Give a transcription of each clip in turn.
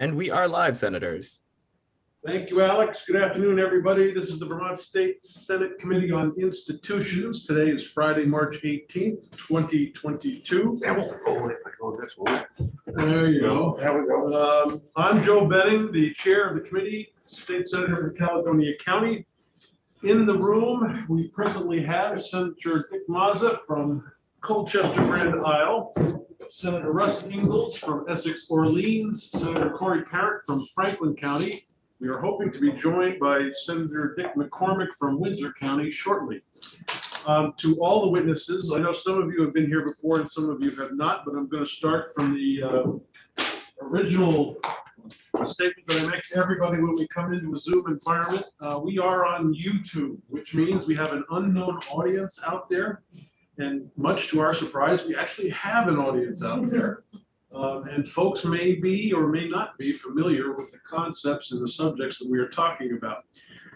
And we are live, Senators. Thank you, Alex. Good afternoon, everybody. This is the Vermont State Senate Committee on Institutions. Today is Friday, March 18th, 2022. There you go. There we go. I'm Joe Benning, the chair of the committee, state senator from Caledonia County. In the room, we presently have Senator Dick Mazza from Colchester Grand Isle, Senator Russ Ingalls from Essex Orleans, Senator Corey Parent from Franklin County. We are hoping to be joined by Senator Dick McCormick from Windsor County shortly. To all the witnesses, I know some of you have been here before and some of you have not, but I'm going to start from the original statement that I make to everybody when we come into a Zoom environment. We are on YouTube, which means we have an unknown audience out there. And much to our surprise, we actually have an audience out there. And folks may be or may not be familiar with the concepts and the subjects that we are talking about.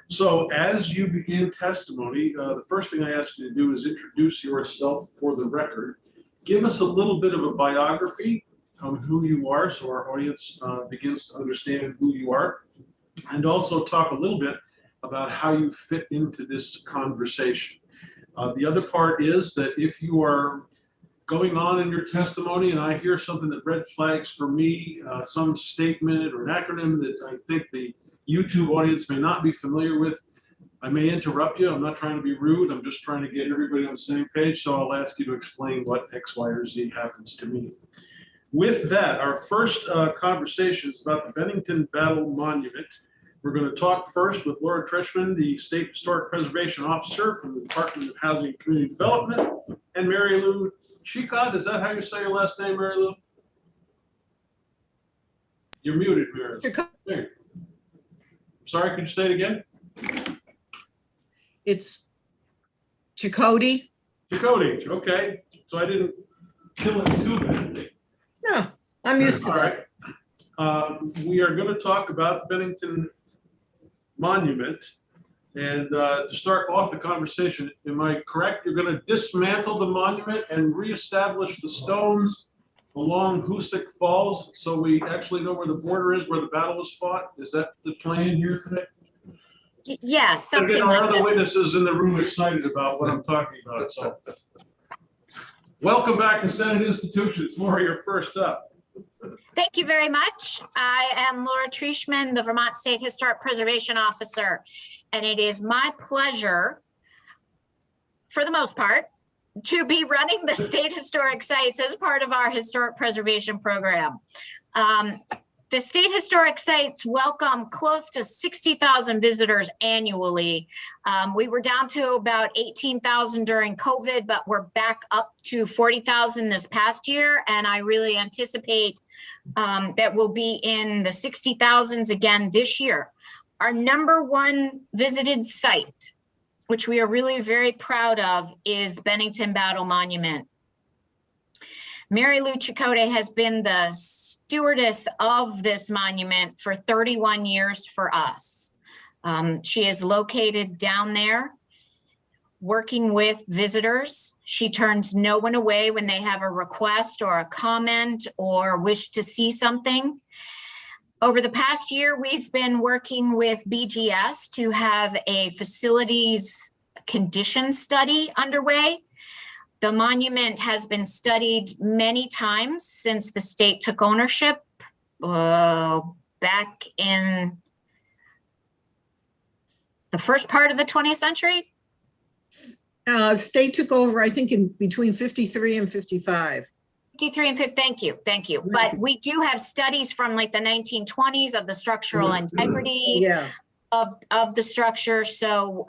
So as you begin testimony, the first thing I ask you to do is introduce yourself for the record. Give us a little bit of a biography on who you are so our audience begins to understand who you are. And also talk a little bit about how you fit into this conversation. The other part is that if you are going on in your testimony and I hear something that red flags for me, some statement or an acronym that I think the YouTube audience may not be familiar with, I may interrupt you. I'm not trying to be rude. I'm just trying to get everybody on the same page. So I'll ask you to explain what X, Y, or Z happens to mean. With that, our first conversation is about the Bennington Battle Monument. We're going to talk first with Laura Trishman, the State Historic Preservation Officer from the Department of Housing and Community Development, and Mary Lou Chicot. Is that how you say your last name, Mary Lou? You're muted, Mary Lou. There. Sorry, could you say it again? It's Chakotay. Chakotay, okay. So I didn't kill it too badly. No, I'm used to that. All right. We are going to talk about the Bennington Monument. And to start off the conversation, am I correct? You're going to dismantle the monument and reestablish the stones along Hoosick Falls so we actually know where the border is, where the battle was fought? Is that the plan here today? Yeah, something our like other that. witnesses in the room excited about what I'm talking about. So, welcome back to Senate Institutions. Laura, you're first up. Thank you very much. I am Laura Trishman, the Vermont State Historic Preservation Officer, and it is my pleasure, for the most part, to be running the state historic sites as part of our historic preservation program. The state historic sites welcome close to 60,000 visitors annually. We were down to about 18,000 during COVID, but we're back up to 40,000 this past year. And I really anticipate that we'll be in the 60,000s again this year. Our number one visited site, which we are really very proud of, is Bennington Battle Monument. Mary Lou Chakotay has been the stewardess of this monument for 31 years for us. She is located down there working with visitors. She turns no one away when they have a request or a comment or wish to see something. Over the past year, we've been working with BGS to have a facilities condition study underway. The monument has been studied many times since the state took ownership back in the first part of the 20th century. State took over, I think, in between 53 and 55. 53 and 50, thank you. But we do have studies from like the 1920s of the structural integrity of the structure. So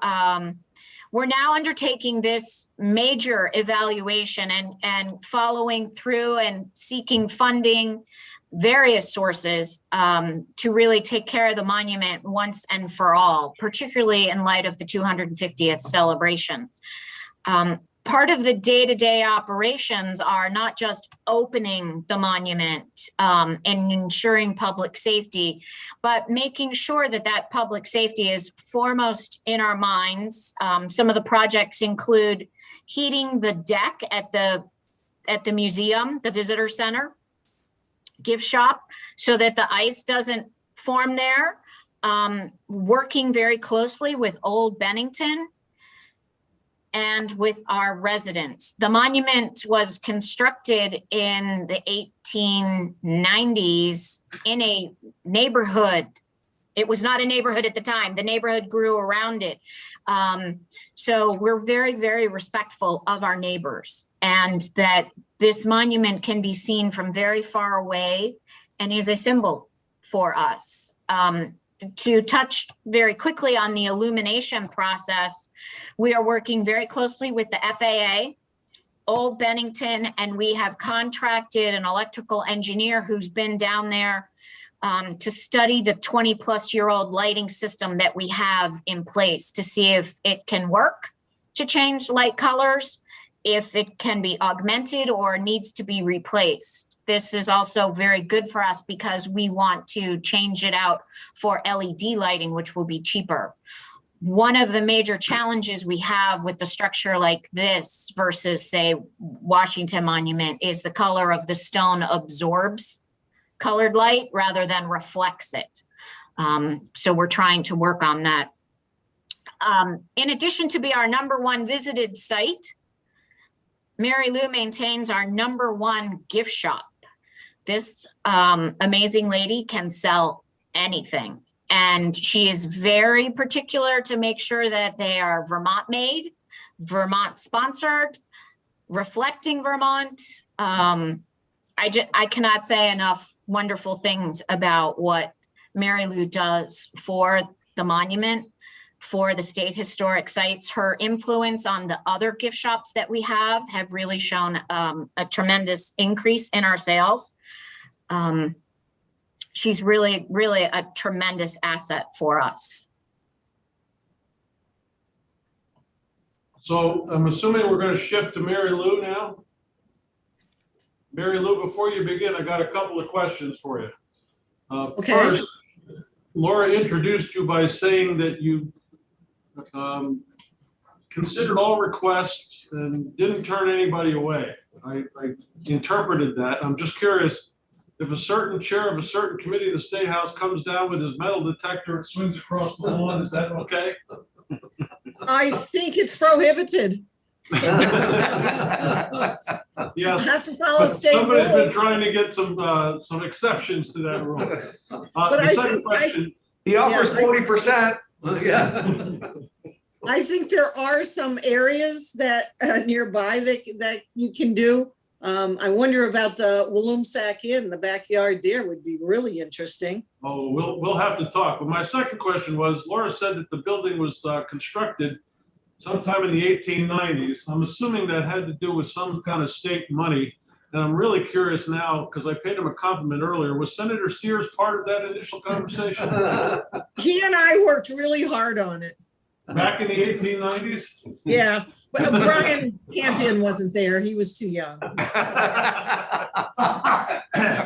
we're now undertaking this major evaluation and following through and seeking funding, various sources to really take care of the monument once and for all, particularly in light of the 250th celebration. Part of the day-to-day operations are not just opening the monument and ensuring public safety, but making sure that that public safety is foremost in our minds. Some of the projects include heating the deck at the museum, the visitor center, gift shop so that the ice doesn't form there. Working very closely with Old Bennington and with our residents. The monument was constructed in the 1890s in a neighborhood. It was not a neighborhood at the time. The neighborhood grew around it. So we're very, very respectful of our neighbors, and that this monument can be seen from very far away and is a symbol for us. To touch very quickly on the illumination process, we are working very closely with the FAA, Old Bennington, and we have contracted an electrical engineer who's been down there to study the 20-plus-year-old lighting system that we have in place to see if it can work to change light colors, if it can be augmented or needs to be replaced. This is also very good for us because we want to change it out for LED lighting, which will be cheaper. One of the major challenges we have with the structure like this versus, say, Washington Monument is the color of the stone absorbs colored light rather than reflects it. So we're trying to work on that. In addition to be our #1 visited site, Mary Lou maintains our #1 gift shop. This amazing lady can sell anything. And she is very particular to make sure that they are Vermont made, Vermont sponsored, reflecting Vermont. I cannot say enough wonderful things about what Mary Lou does for the monument, for the state historic sites. Her influence on the other gift shops that we have really shown a tremendous increase in our sales. She's really, really a tremendous asset for us. So I'm assuming we're going to shift to Mary Lou now. Mary Lou, before you begin, I got a couple of questions for you. Okay. First, Laura introduced you by saying that you considered all requests and didn't turn anybody away. I interpreted that. I'm just curious, if a certain chair of a certain committee of the State House comes down with his metal detector and swings across the lawn, is that okay? I think it's prohibited. Yes. You have to follow state Somebody's been rules. trying to get some exceptions to that rule. But The second question. He offers Yeah, 40%. Yeah. I think there are some areas that nearby that you can do. I wonder about the Walloomsac Inn, the backyard there would be really interesting. Oh, we'll have to talk. But my second question was, Laura said that the building was constructed sometime in the 1890s. I'm assuming that had to do with some kind of state money. And I'm really curious now, because I paid him a compliment earlier. Was Senator Sears part of that initial conversation? He and I worked really hard on it. Back in the 1890s? Yeah, but Brian Campion wasn't there. He was too young.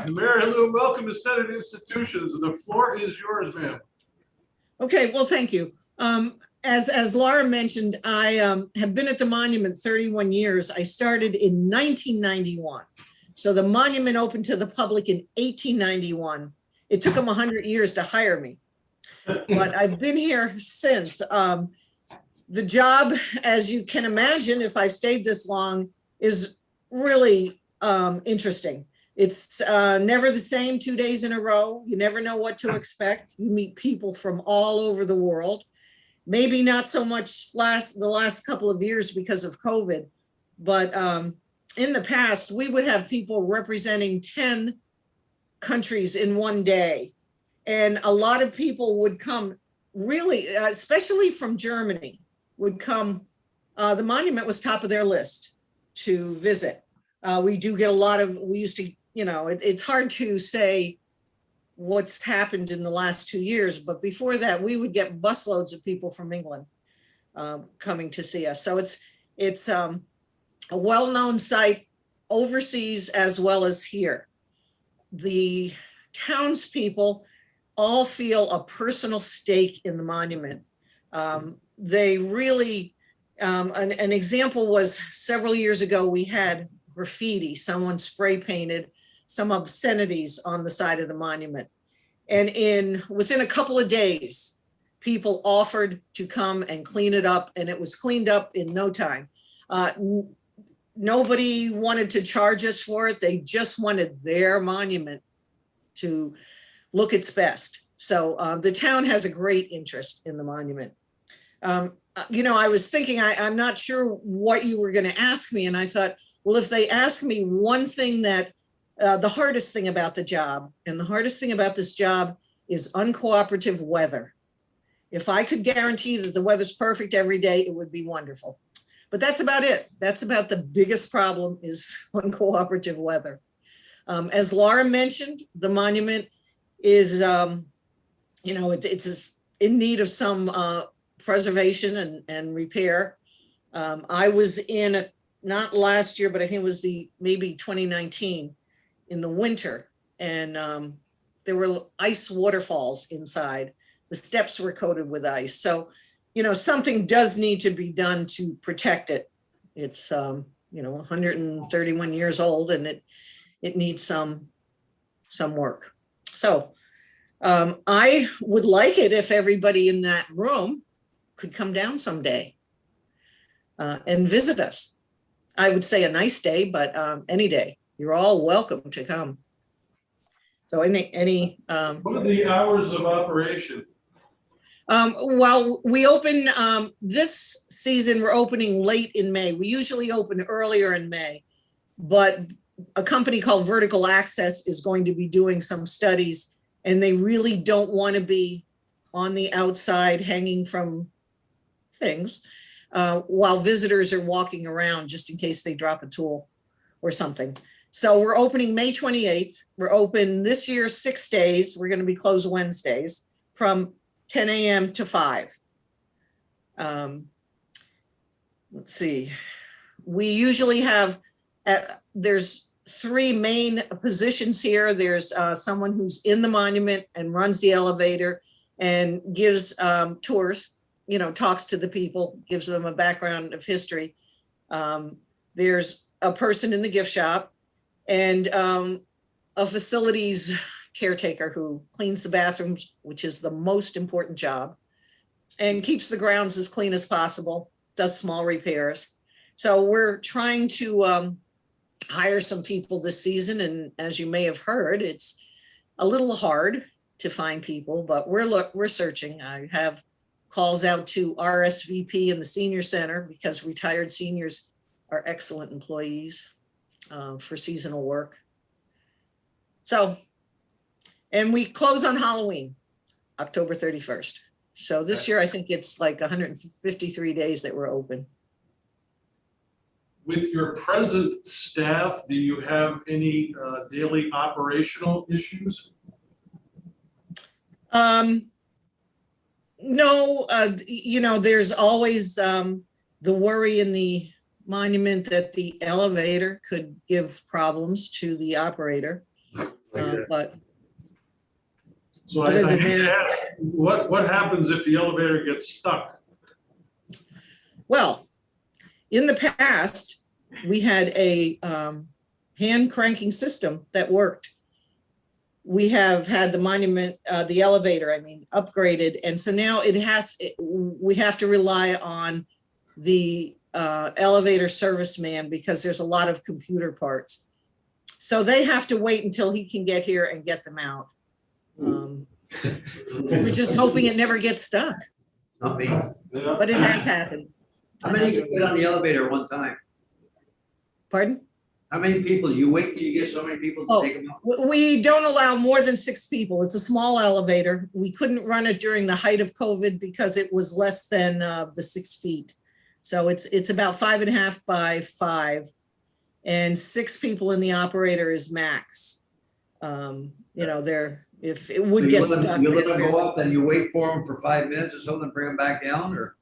Mary Lou, welcome to Senate Institutions. The floor is yours, ma'am. Okay, well, thank you. As Laura mentioned, I have been at the monument 31 years. I started in 1991. So the monument opened to the public in 1891. It took them 100 years to hire me, but I've been here since. The job, as you can imagine, if I stayed this long, is really interesting. It's never the same 2 days in a row. You never know what to expect. You meet people from all over the world. Maybe not so much the last couple of years because of COVID, but in the past, we would have people representing 10 countries in one day. And a lot of people would come, really, especially from Germany, would come. The monument was top of their list to visit. We do get a lot of, we used to, it's hard to say what's happened in the last 2 years, but before that, we would get busloads of people from England coming to see us. So it's a well-known site overseas as well as here. The townspeople all feel a personal stake in the monument. They really, an example was several years ago, we had graffiti. Someone spray painted some obscenities on the side of the monument. And within a couple of days, people offered to come and clean it up, and it was cleaned up in no time. Nobody wanted to charge us for it. They just wanted their monument to look its best. So the town has a great interest in the monument. I was thinking, I'm not sure what you were going to ask me. And I thought, well, if they ask me one thing that the hardest thing about the job, and the hardest thing about this job is uncooperative weather. If I could guarantee that the weather's perfect every day, it would be wonderful. But that's about it. That's about the biggest problem is uncooperative weather. As Laura mentioned, the monument is, it's in need of some preservation and repair. I was in, not last year, but I think it was maybe 2019 in the winter, and there were ice waterfalls inside. The steps were coated with ice. So, something does need to be done to protect it. It's, 131 years old, and it needs some work. So I would like it if everybody in that room could come down someday and visit us. I would say a nice day, but any day. You're all welcome to come. So any What are the hours of operation? Well, we open this season, we're opening late in May. We usually open earlier in May, but a company called Vertical Access is going to be doing some studies, and they really don't want to be on the outside hanging from things while visitors are walking around, just in case they drop a tool or something. So we're opening May 28th. We're open this year 6 days. We're going to be closed Wednesdays from 10 a.m. to 5. Let's see. We usually have, there's 3 main positions here. There's someone who's in the monument and runs the elevator and gives tours, talks to the people, gives them a background of history. There's a person in the gift shop and a facilities caretaker who cleans the bathrooms, which is the most important job, and keeps the grounds as clean as possible, does small repairs. So we're trying to hire some people this season. And as you may have heard, it's a little hard to find people, but we're searching. I have calls out to RSVP in the senior center because retired seniors are excellent employees for seasonal work. So, and we close on Halloween, October 31st. So this year, I think it's like 153 days that we're open. With your present staff, do you have any daily operational issues? No, there's always the worry in the monument that the elevator could give problems to the operator. But so I hate to ask, what happens if the elevator gets stuck? Well, in the past, we had a hand cranking system that worked. We have had the monument, the elevator, upgraded. And so now we have to rely on the elevator serviceman because there's a lot of computer parts. So they have to wait until he can get here and get them out. We're just hoping it never gets stuck. Not me. But it has happened. How many can fit on the elevator at one time? Pardon? How many people? You wait till you get so many people to take them out? We don't allow more than 6 people. It's a small elevator. We couldn't run it during the height of COVID because it was less than the 6 feet. So it's about 5.5 by 5, and 6 people in the operator is max. If it would get stuck. You let them go up and you wait for them for 5 minutes or so, then bring them back down, or?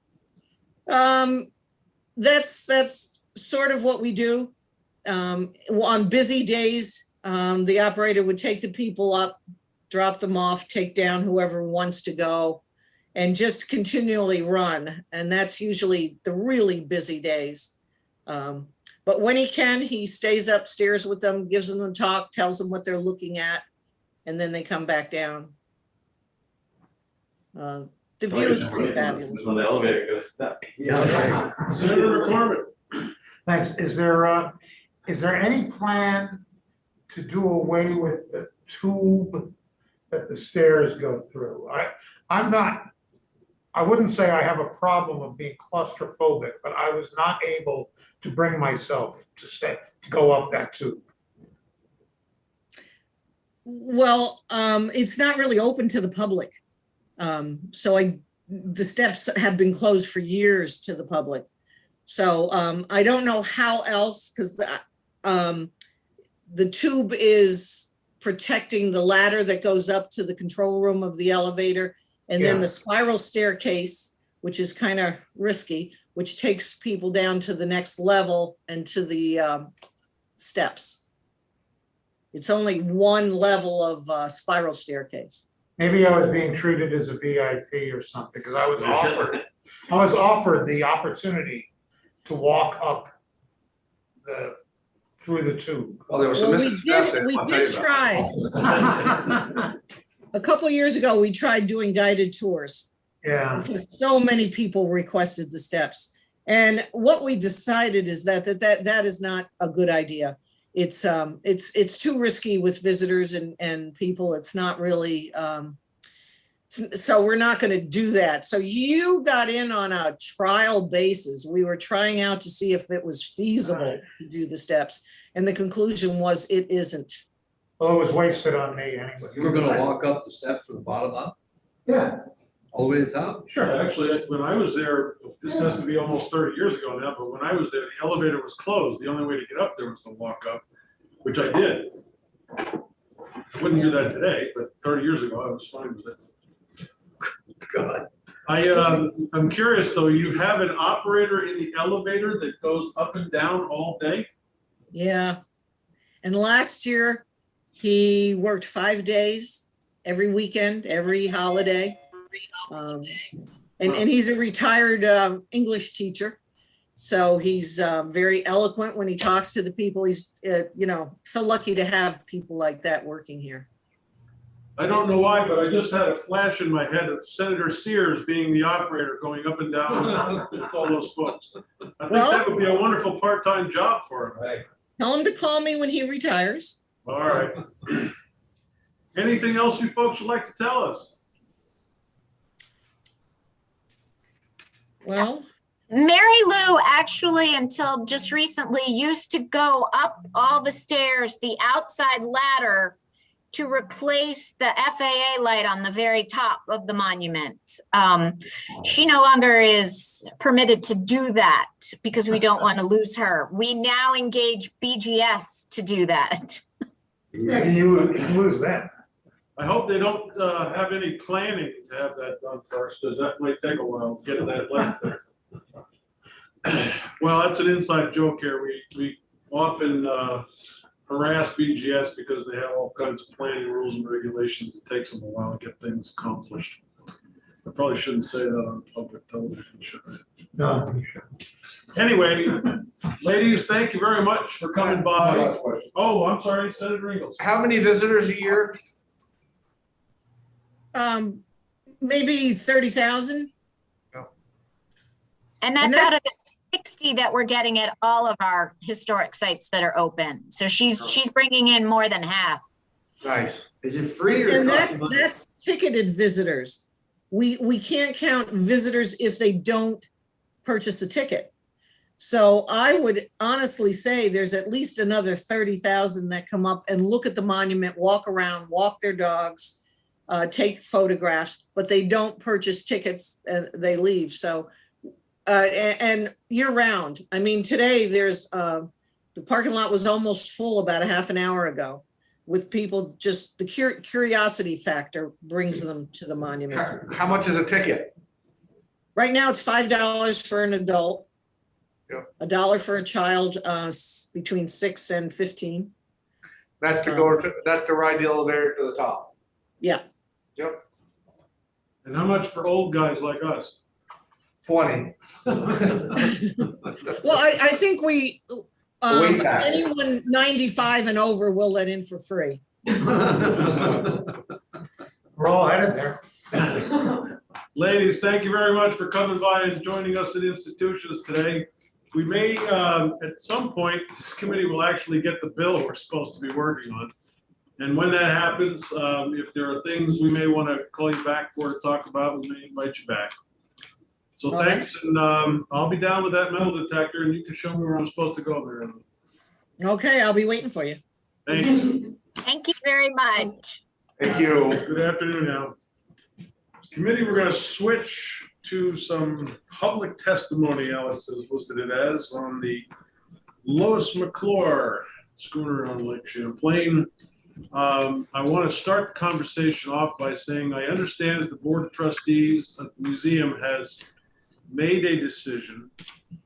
That's sort of what we do. On busy days, the operator would take the people up, drop them off, take down whoever wants to go, and just continually run. And that's usually the really busy days. But when he can, he stays upstairs with them, gives them a talk, tells them what they're looking at, and then they come back down. The view is pretty fabulous. On the elevator, goes step. Yeah, right. Senator McCormick. Thanks. Is there any plan to do away with the tube that the stairs go through? I wouldn't say I have a problem of being claustrophobic, but I was not able to bring myself to go up that tube. Well, it's not really open to the public. So the steps have been closed for years to the public. So I don't know how else, because the tube is protecting the ladder that goes up to the control room of the elevator, and then the spiral staircase, which is kind of risky, which takes people down to the next level and to the steps. It's only one level of spiral staircase. Maybe I was being treated as a VIP or something, because I was offered the opportunity to walk up through the tube. Well, there was some Well, missing steps in it, we I'll tell you did about try. A couple of years ago, we tried doing guided tours Yeah, because so many people requested the steps. And what we decided is that is not a good idea. It's too risky with visitors and people. It's not really, so we're not going to do that. So you got in on a trial basis. We were trying out to see if it was feasible to do the steps. And the conclusion was it isn't. well, it was wasted on me anyway. You were gonna walk up the steps from the bottom up, Yeah, all the way to the top? sure. Actually, when I was there, this has to be almost 30 years ago now, but when I was there, the elevator was closed. The only way to get up there was to walk up, which I did. I wouldn't do that today, but 30 years ago, I was fine with it. God. I'm curious though, you have an operator in the elevator that goes up and down all day? Yeah. And last year, he worked 5 days, every weekend, every holiday. And he's a retired English teacher. So he's very eloquent when he talks to the people. He's, so lucky to have people like that working here. I don't know why, but I just had a flash in my head of Senator Sears being the operator going up and down with all those folks. I think that would be a wonderful part-time job for him. Right. Tell him to call me when he retires. All right. Anything else you folks would like to tell us? Well, Mary Lou actually, until just recently, used to go up all the stairs, the outside ladder, to replace the FAA light on the very top of the monument. She no longer is permitted to do that because we don't want to lose her. We now engage BGS to do that. Yeah, you lose that. I hope they don't have any planning to have that done first, because that might take a while getting that light there. Well, that's an inside joke here. We often harass BGS because they have all kinds of planning rules and regulations. It takes them a while to get things accomplished. I probably shouldn't say that on public television, should I? No, you shouldn't. Anyway, ladies, thank you very much for coming by. Last question. Oh, I'm sorry, Senator Ingles. How many visitors a year? maybe 30,000. And that's out of the 60 that we're getting at all of our historic sites that are open. So she's bringing in more than half. Nice. Is it free or? And that's ticketed visitors. We can't count visitors if they don't purchase a ticket. So I would honestly say there's at least another 30,000 that come up and look at the monument, walk around, walk their dogs, take photographs, but they don't purchase tickets and they leave. So, and year round, I mean, today there's, the parking lot was almost full about a half an hour ago with people, just the curiosity factor brings them to the monument. How much is a ticket? Right now it's $5 for an adult. Yep. $1 for a child between 6 and 15. That's to go to, that's to ride the elevator to the top. Yeah. Yep. And how much for old guys like us? 20. Well, I think Way back. Anyone 95 and over will let in for free. We're all headed there. Ladies, thank you very much for coming by and joining us at Institutions today. We may, at some point, this committee will actually get the bill we're supposed to be working on. And when that happens, if there are things we may want to call you back for to talk about, we may invite you back. So All right. thanks, and I'll be down with that metal detector, and you can show me where I'm supposed to go, Mary Ellen. Okay, I'll be waiting for you. Thanks. Thank you very much. Thank you. Good afternoon now. Committee, we're going to switch to some public testimony, Alex has listed it as, on the Lois Mcclure schooner on Lake Champlain. I want to start the conversation off by saying I understand that the Board of Trustees of the museum has made a decision.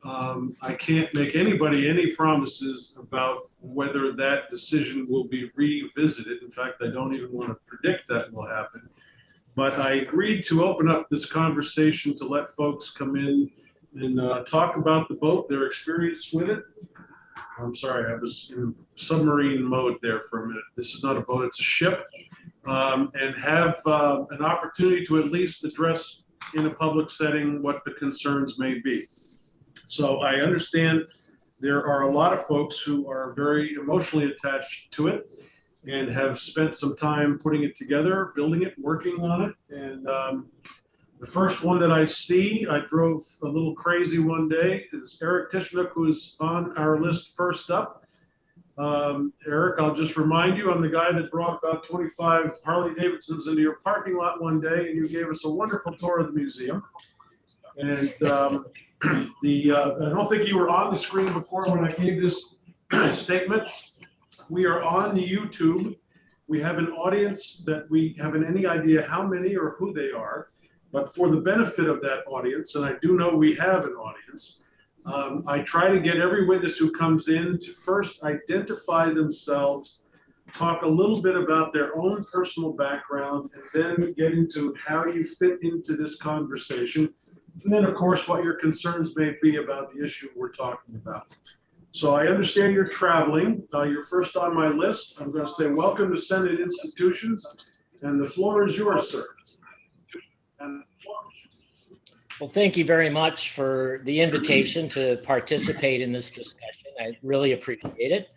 I can't make anybody any promises about whether that decision will be revisited. In fact, I don't even want to predict that will happen. But I agreed to open up this conversation to let folks come in and talk about the boat, their experience with it. I'm sorry, I was in submarine mode there for a minute. This is not a boat, it's a ship. And have an opportunity to at least address in a public setting what the concerns may be. So I understand there are a lot of folks who are very emotionally attached to it and have spent some time putting it together, building it, working on it. And the first one that I see, I drove a little crazy one day, is Eric Tischenhoek, who is on our list first up. Eric, I'll just remind you, I'm the guy that brought about 25 Harley Davidsons into your parking lot one day, and you gave us a wonderful tour of the museum. And I don't think you were on the screen before when I gave this statement. We are on YouTube. We have an audience that we haven't any idea how many or who they are, but for the benefit of that audience, and I do know we have an audience, I try to get every witness who comes in to first identify themselves, talk a little bit about their own personal background, and then get into how you fit into this conversation. And then, of course, what your concerns may be about the issue we're talking about. So I understand you're traveling. You're first on my list. I'm going to say welcome to Senate Institutions, and the floor is yours, sir. Well, thank you very much for the invitation to participate in this discussion. I really appreciate it.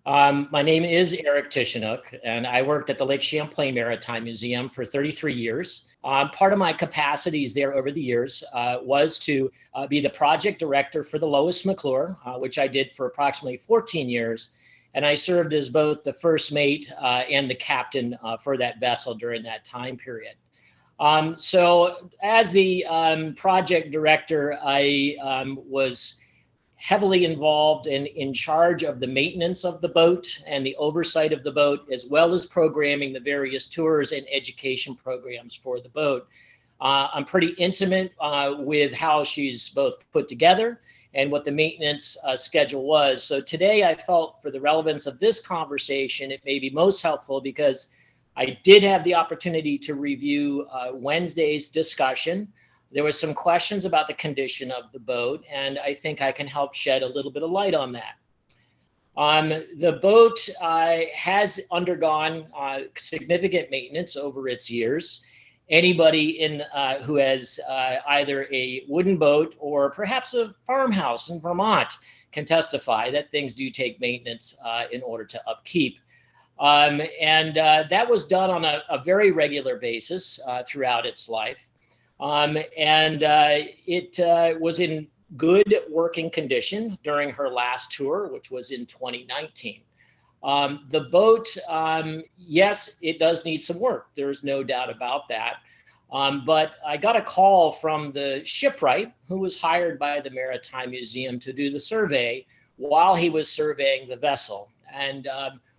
My name is Eric Tischenhoek, and I worked at the Lake Champlain Maritime Museum for 33 years. Part of my capacities there over the years was to be the project director for the Lois Mcclure, which I did for approximately 14 years. And I served as both the first mate and the captain for that vessel during that time period. So as the project director, I was heavily involved and in charge of the maintenance of the boat and the oversight of the boat, as well as programming the various tours and education programs for the boat. I'm pretty intimate with how she's both put together and what the maintenance schedule was. So today I felt for the relevance of this conversation, it may be most helpful because I did have the opportunity to review Wednesday's discussion. There were some questions about the condition of the boat, and I think I can help shed a little bit of light on that. The boat has undergone significant maintenance over its years. Anybody who has either a wooden boat or perhaps a farmhouse in Vermont can testify that things do take maintenance in order to upkeep. That was done on a very regular basis throughout its life. It was in good working condition during her last tour, which was in 2019. The boat, yes, it does need some work. There's no doubt about that. But I got a call from the shipwright who was hired by the Maritime Museum to do the survey while he was surveying the vessel, and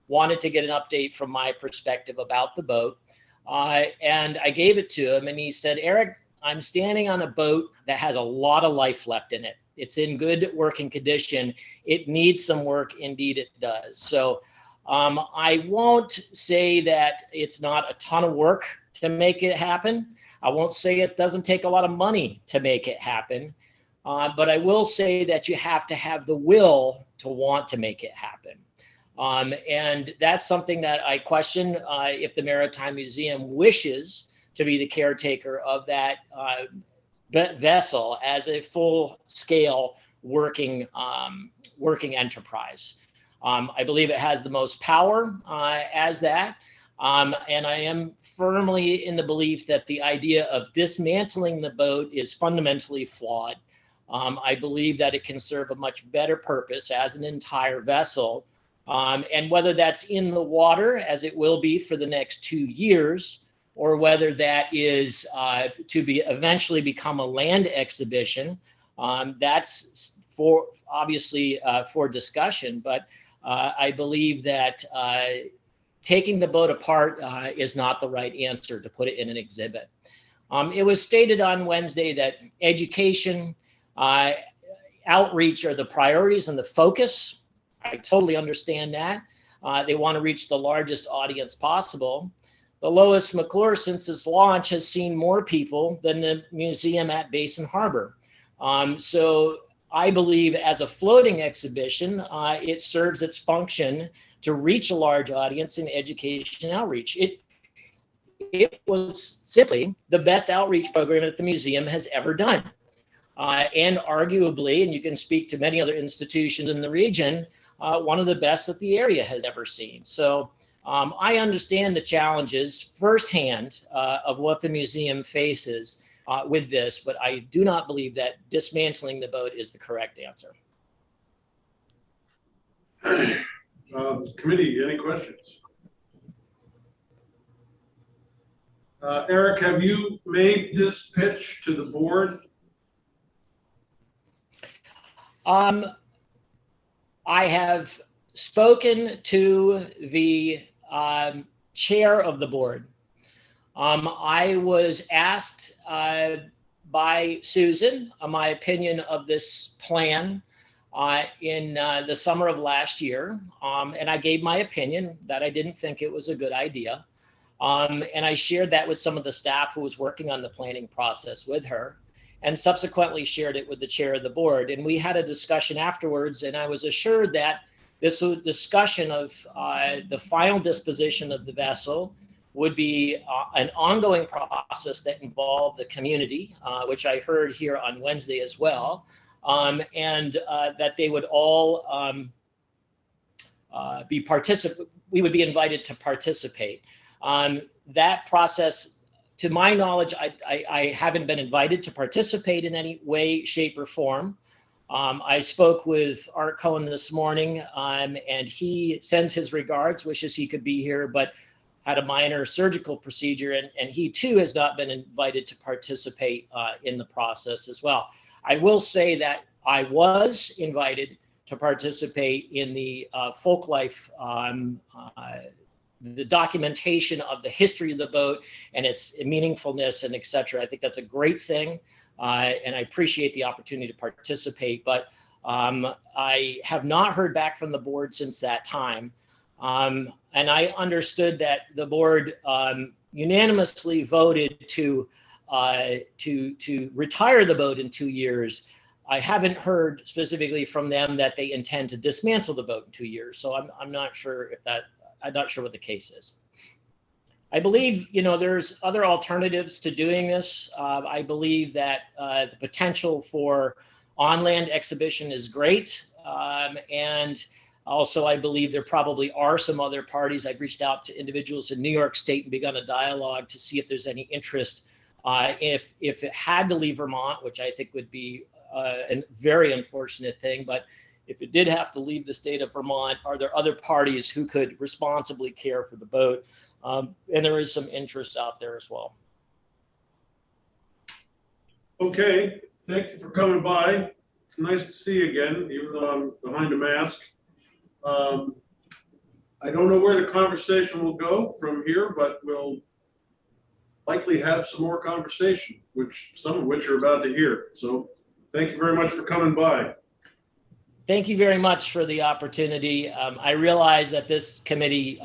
wanted to get an update from my perspective about the boat. And I gave it to him, and he said, "Eric, I'm standing on a boat that has a lot of life left in it. It's in good working condition. It needs some work. Indeed, it does." So I won't say that it's not a ton of work to make it happen. I won't say it doesn't take a lot of money to make it happen. but I will say that you have to have the will to want to make it happen. And that's something that I question if the Maritime Museum wishes to be the caretaker of that vessel as a full-scale working enterprise. I believe it has the most power as that. And I am firmly in the belief that the idea of dismantling the boat is fundamentally flawed. I believe that it can serve a much better purpose as an entire vessel. And whether that's in the water, as it will be for the next 2 years, or whether that is to be eventually become a land exhibition, that's for obviously for discussion. But I believe that taking the boat apart is not the right answer to put it in an exhibit. It was stated on Wednesday that education, outreach are the priorities and the focus. I totally understand that. They want to reach the largest audience possible. The Lois Mcclure, since its launch, has seen more people than the museum at Basin Harbor. So I believe as a floating exhibition, it serves its function to reach a large audience in education outreach. It was simply the best outreach program that the museum has ever done. And arguably, and you can speak to many other institutions in the region, one of the best that the area has ever seen. So I understand the challenges firsthand of what the museum faces with this, but I do not believe that dismantling the boat is the correct answer. Committee, any questions? Eric, have you made this pitch to the board? I have spoken to the chair of the board. I was asked by Susan my opinion of this plan in the summer of last year, and I gave my opinion that I didn't think it was a good idea. And I shared that with some of the staff who was working on the planning process with her, and subsequently shared it with the chair of the board. And we had a discussion afterwards, and I was assured that this discussion of the final disposition of the vessel would be an ongoing process that involved the community, which I heard here on Wednesday as well, and that they would all we would be invited to participate. That process, to my knowledge, I haven't been invited to participate in any way, shape, or form. I spoke with Art Cohen this morning, and he sends his regards, wishes he could be here, but had a minor surgical procedure, and he too has not been invited to participate in the process as well. I will say that I was invited to participate in the folk life, the documentation of the history of the boat and its meaningfulness and et cetera. I think that's a great thing. And I appreciate the opportunity to participate, but I have not heard back from the board since that time. And I understood that the board unanimously voted to retire the boat in 2 years. I haven't heard specifically from them that they intend to dismantle the boat in 2 years. So I'm not sure if that, I'm not sure what the case is. I believe, there's other alternatives to doing this. I believe that the potential for on-land exhibition is great. And also, I believe there probably are some other parties. I've reached out to individuals in New York State and begun a dialogue to see if there's any interest. If it had to leave Vermont, which I think would be a very unfortunate thing, but if it did have to leave the state of Vermont, are there other parties who could responsibly care for the boat? And there is some interest out there as well. Okay, thank you for coming by. Nice to see you again, even though I'm behind a mask. I don't know where the conversation will go from here, but we'll likely have some more conversation, some of which you're about to hear. So thank you very much for coming by. Thank you very much for the opportunity. I realize that this committee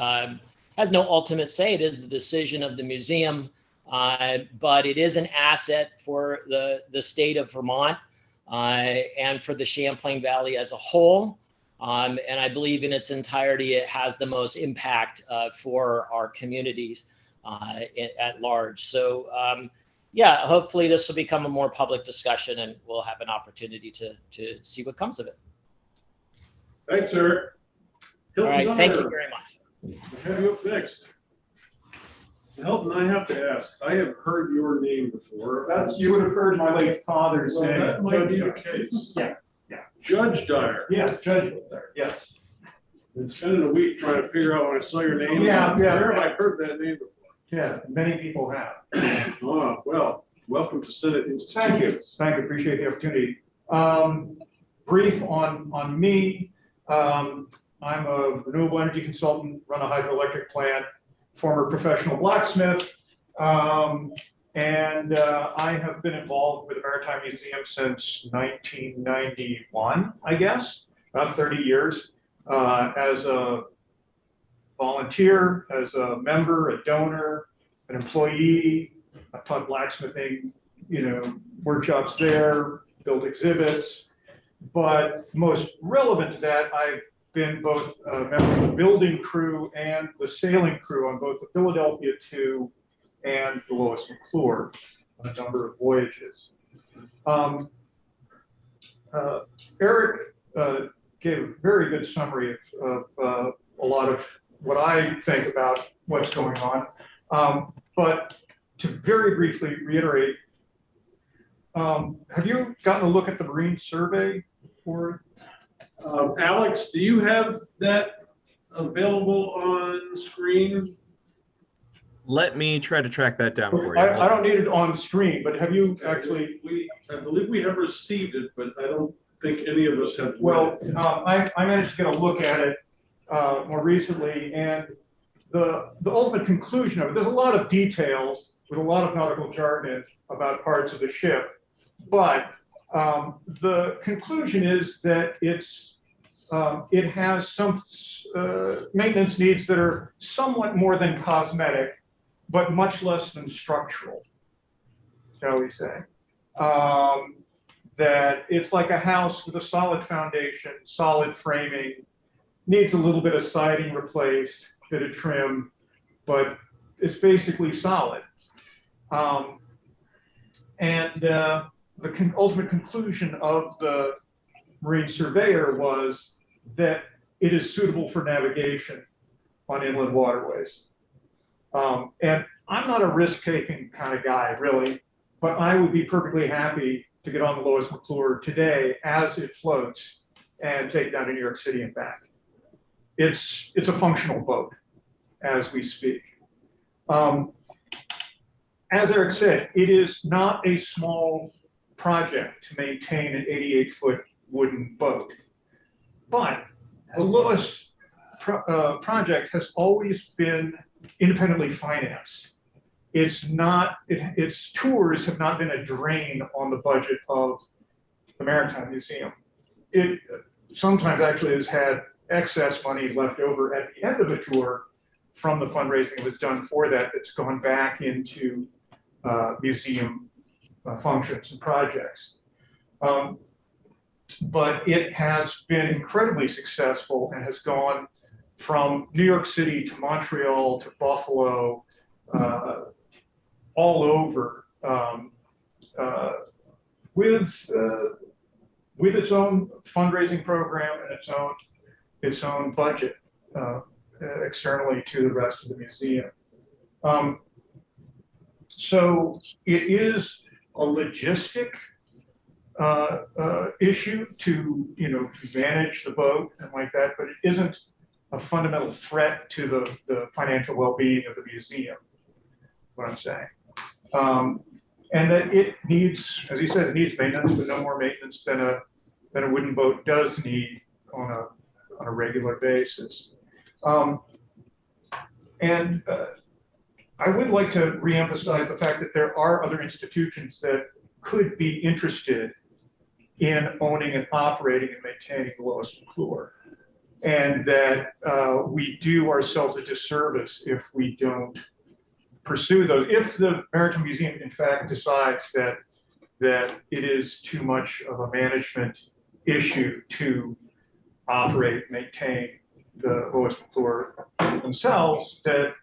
has no ultimate say. It is the decision of the museum, but it is an asset for the state of Vermont. and for the Champlain Valley as a whole. And I believe in its entirety, it has the most impact for our communities at large. So yeah, hopefully this will become a more public discussion and we'll have an opportunity to see what comes of it. Thanks, Eric. All Hilton right, thank you Donner, very much. I have you up next. Hilton, I have to ask, I have heard your name before. You would have heard my late father's Well, name. that might be the Judge case. Dyer. Yeah, Judge Dyer. yes, Judge Dyer, yes. Been spending a week trying to figure out when I saw your name. Yeah. Where have I heard that name before? Yeah, many people have. Oh, well, welcome to Senate Institute. Thank you, appreciate the opportunity. Brief on me, I'm a renewable energy consultant, run a hydroelectric plant, former professional blacksmith, and I have been involved with the Maritime Museum since 1991, I guess, about 30 years, as a volunteer, as a member, a donor, an employee. I've taught blacksmithing, workshops there, built exhibits, but most relevant to that, I've been both a member of the building crew and the sailing crew on both the Philadelphia II and the Lois Mcclure on a number of voyages. Eric gave a very good summary of a lot of what I think about what's going on. But to very briefly reiterate, have you gotten a look at the Marine Survey for? Alex, do you have that available on screen? Let me try to track that down for you. I don't need it on screen, but have you actually? I believe we have received it, but I don't think any of us have. Well, I managed to get a look at it more recently, and the ultimate conclusion of it, there's a lot of details with a lot of nautical jargon about parts of the ship, but the conclusion is that it has some maintenance needs that are somewhat more than cosmetic, but much less than structural, shall we say. That it's like a house with a solid foundation, solid framing, needs a little bit of siding replaced, bit of trim, but it's basically solid. The ultimate conclusion of the Marine Surveyor was that it is suitable for navigation on inland waterways. And I'm not a risk-taking kind of guy, really, but I would be perfectly happy to get on the Lois Mcclure today as it floats and take down to New York City and back. It's a functional boat as we speak. As Eric said, it is not a small project to maintain an 88-foot wooden boat, but the Lois project has always been independently financed. Its tours have not been a drain on the budget of the Maritime Museum. It sometimes actually has had excess money left over at the end of the tour from the fundraising that was done for that, that's gone back into museum functions and projects. But it has been incredibly successful and has gone from New York City to Montreal to Buffalo, all over, with its own fundraising program and its own budget externally to the rest of the museum. So it is a logistic issue to manage the boat and like that, but it isn't a fundamental threat to the financial well-being of the museum. What I'm saying, and that it needs, as he said, it needs maintenance, but no more maintenance than a wooden boat does need on a regular basis. I would like to reemphasize the fact that there are other institutions that could be interested in owning and operating and maintaining the Lois Mcclure, and that we do ourselves a disservice if we don't pursue those. If the Maritime Museum, in fact, decides that that it is too much of a management issue to operate, maintain the Lois Mcclure themselves, that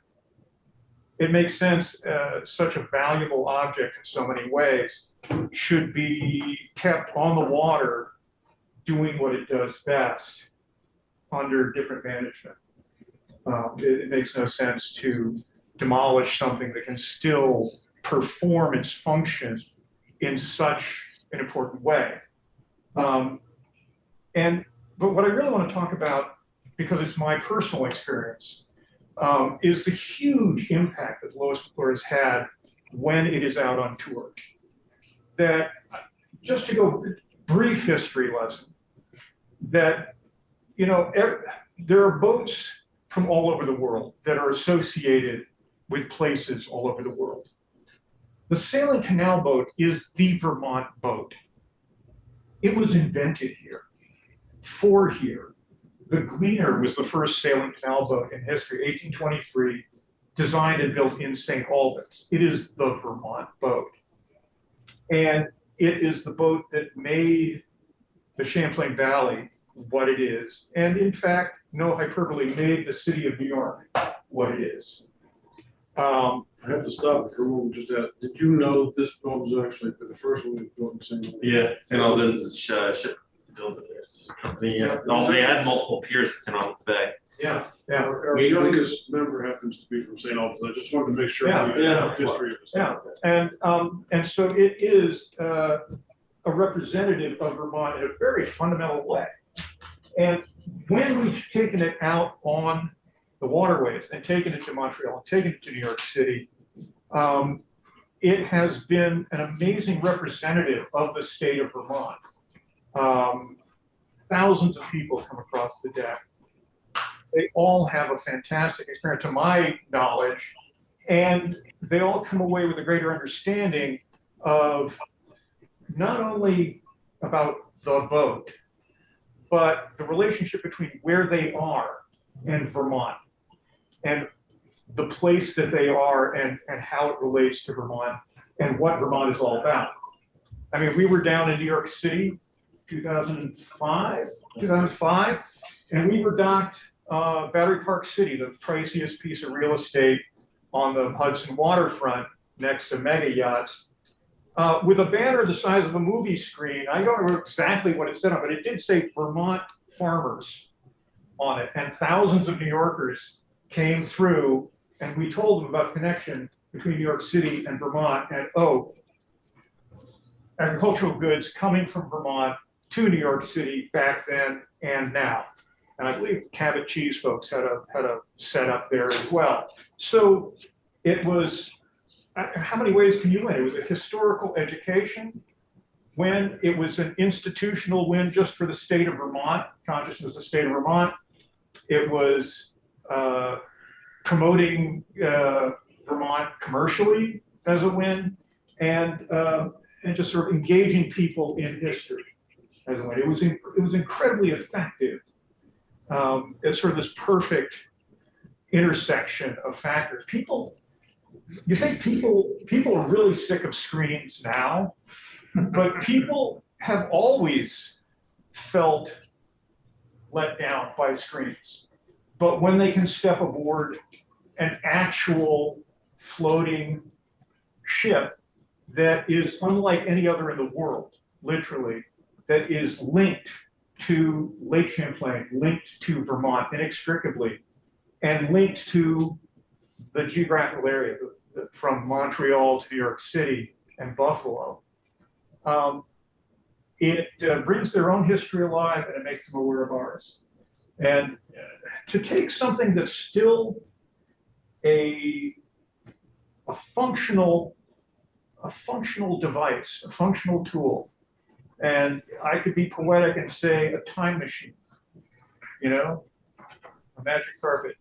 it makes sense, such a valuable object in so many ways should be kept on the water doing what it does best under different management. It makes no sense to demolish something that can still perform its function in such an important way. But what I really want to talk about, because it's my personal experience, is the huge impact that Lois Mcclure has had when it is out on tour. That, just to go brief history lesson, that, you know, there are boats from all over the world that are associated with places all over the world. The sailing canal boat is the Vermont boat. It was invented here, for here. The Gleaner was the first sailing canal boat in history, 1823, designed and built in St. Albans. It is the Vermont boat. And it is the boat that made the Champlain Valley what it is. And in fact, no hyperbole, made the city of New York what it is. I have to stop for a moment. Just that, did you know this boat was actually the first one that built in St. Albans? Yeah, St. Albans ship builder. There's company. They had multiple piers in St. Albans Bay. Yeah, yeah. Our youngest member happens to be from St. Albans. I just wanted to make sure we had history of this. Yeah, and so it is a representative of Vermont in a very fundamental way. And when we've taken it out on the waterways and taken it to Montreal and taken it to New York City, it has been an amazing representative of the state of Vermont. Thousands of people come across the deck. They all have a fantastic experience, to my knowledge, and they all come away with a greater understanding of not only about the boat, but the relationship between where they are and Vermont, and the place that they are, and how it relates to Vermont, and what Vermont is all about. I mean, we were down in New York City, 2005, and we were docked Battery Park City, the priciest piece of real estate on the Hudson waterfront next to mega yachts, with a banner the size of a movie screen. I don't remember exactly what it said on, but it did say Vermont Farmers on it. And thousands of New Yorkers came through, and we told them about the connection between New York City and Vermont, and agricultural goods coming from Vermont to New York City back then and now. And I believe Cabot Cheese folks had a setup there as well. So it was, how many ways can you win? It was a historical education win. It was an institutional win just for the state of Vermont, consciousness of the state of Vermont. It was promoting Vermont commercially as a win, and just sort of engaging people in history as a win. It was incredibly effective. It's sort of this perfect intersection of factors. You think people are really sick of screens now, but people have always felt let down by screens. But when they can step aboard an actual floating ship that is unlike any other in the world, literally, that is linked to Lake Champlain, linked to Vermont inextricably, and linked to the geographical area from Montreal to New York City and Buffalo. It brings their own history alive, and it makes them aware of ours. And to take something that's still a functional device, a functional tool, and I could be poetic and say a time machine, you know, a magic carpet.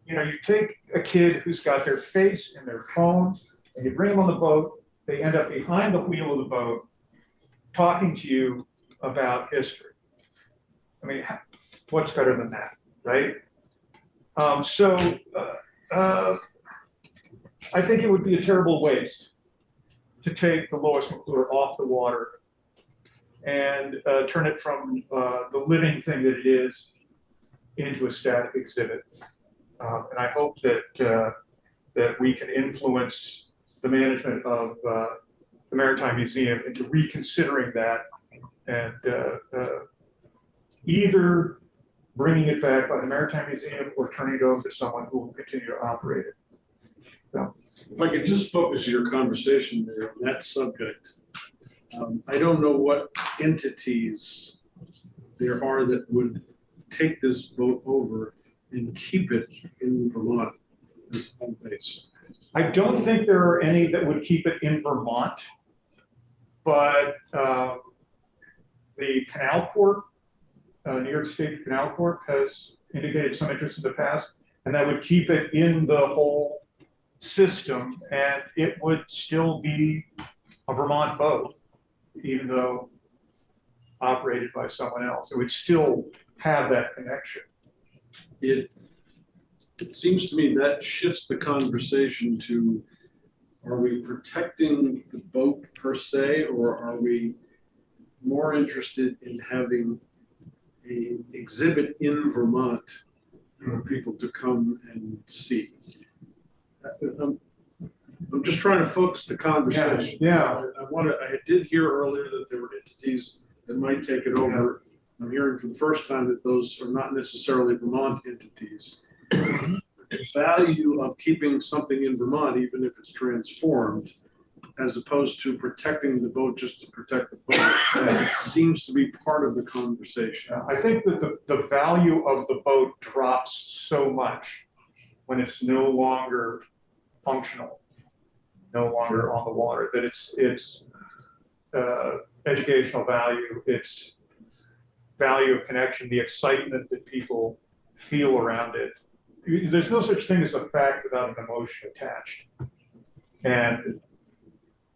You know, you take a kid who's got their face in their phone, and you bring them on the boat, they end up behind the wheel of the boat, talking to you about history. I mean, what's better than that, right? I think it would be a terrible waste to take the Lois Mcclure off the water and turn it from the living thing that it is into a static exhibit. And I hope that that we can influence the management of the Maritime Museum into reconsidering that and either bringing it back by the Maritime Museum or turning it over to someone who will continue to operate it. So. If I could just focus your conversation there on that subject. I don't know what entities there are that would take this boat over and keep it in Vermont as home base. I don't think there are any that would keep it in Vermont, but the Canal Corp, New York State Canal Corp, has indicated some interest in the past, and that would keep it in the whole system, and it would still be a Vermont boat, even though operated by someone else. It would still have that connection. It seems to me that shifts the conversation to, are we protecting the boat per se, or are we more interested in having an exhibit in Vermont for people to come and see? I'm just trying to focus the conversation. Yeah. I did hear earlier that there were entities that might take it over. Yeah. I'm hearing for the first time that those are not necessarily Vermont entities. The value of keeping something in Vermont, even if it's transformed, as opposed to protecting the boat just to protect the boat, seems to be part of the conversation. I think that the value of the boat drops so much when it's no longer functional, no longer on the water, that it's educational value, its value of connection, the excitement that people feel around it. There's no such thing as a fact without an emotion attached. And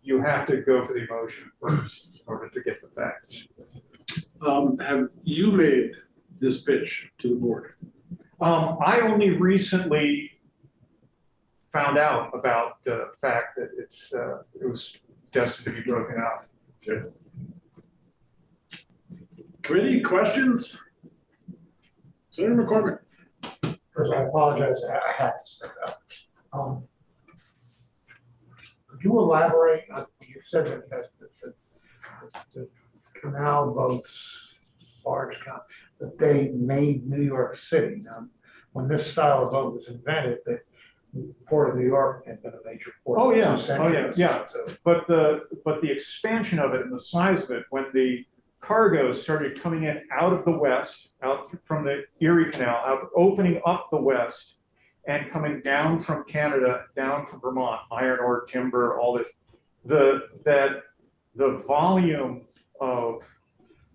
you have to go for the emotion first in order to get the facts. Have you made this pitch to the board? I only recently found out about the fact that it was destined to be broken up. Sure. Committee questions? Senator McCormick. First, I apologize, I had to step out. Could you elaborate on, you said that the canal boats, barge canal, that they made New York City. Now, when this style of boat was invented, the Port of New York had been a major port. Oh yeah, yeah. So, but the expansion of it and the size of it, when the cargoes started coming in out of the west, out from the Erie Canal, opening up the west, and coming down from Canada, down from Vermont, iron ore, timber, all this, the volume of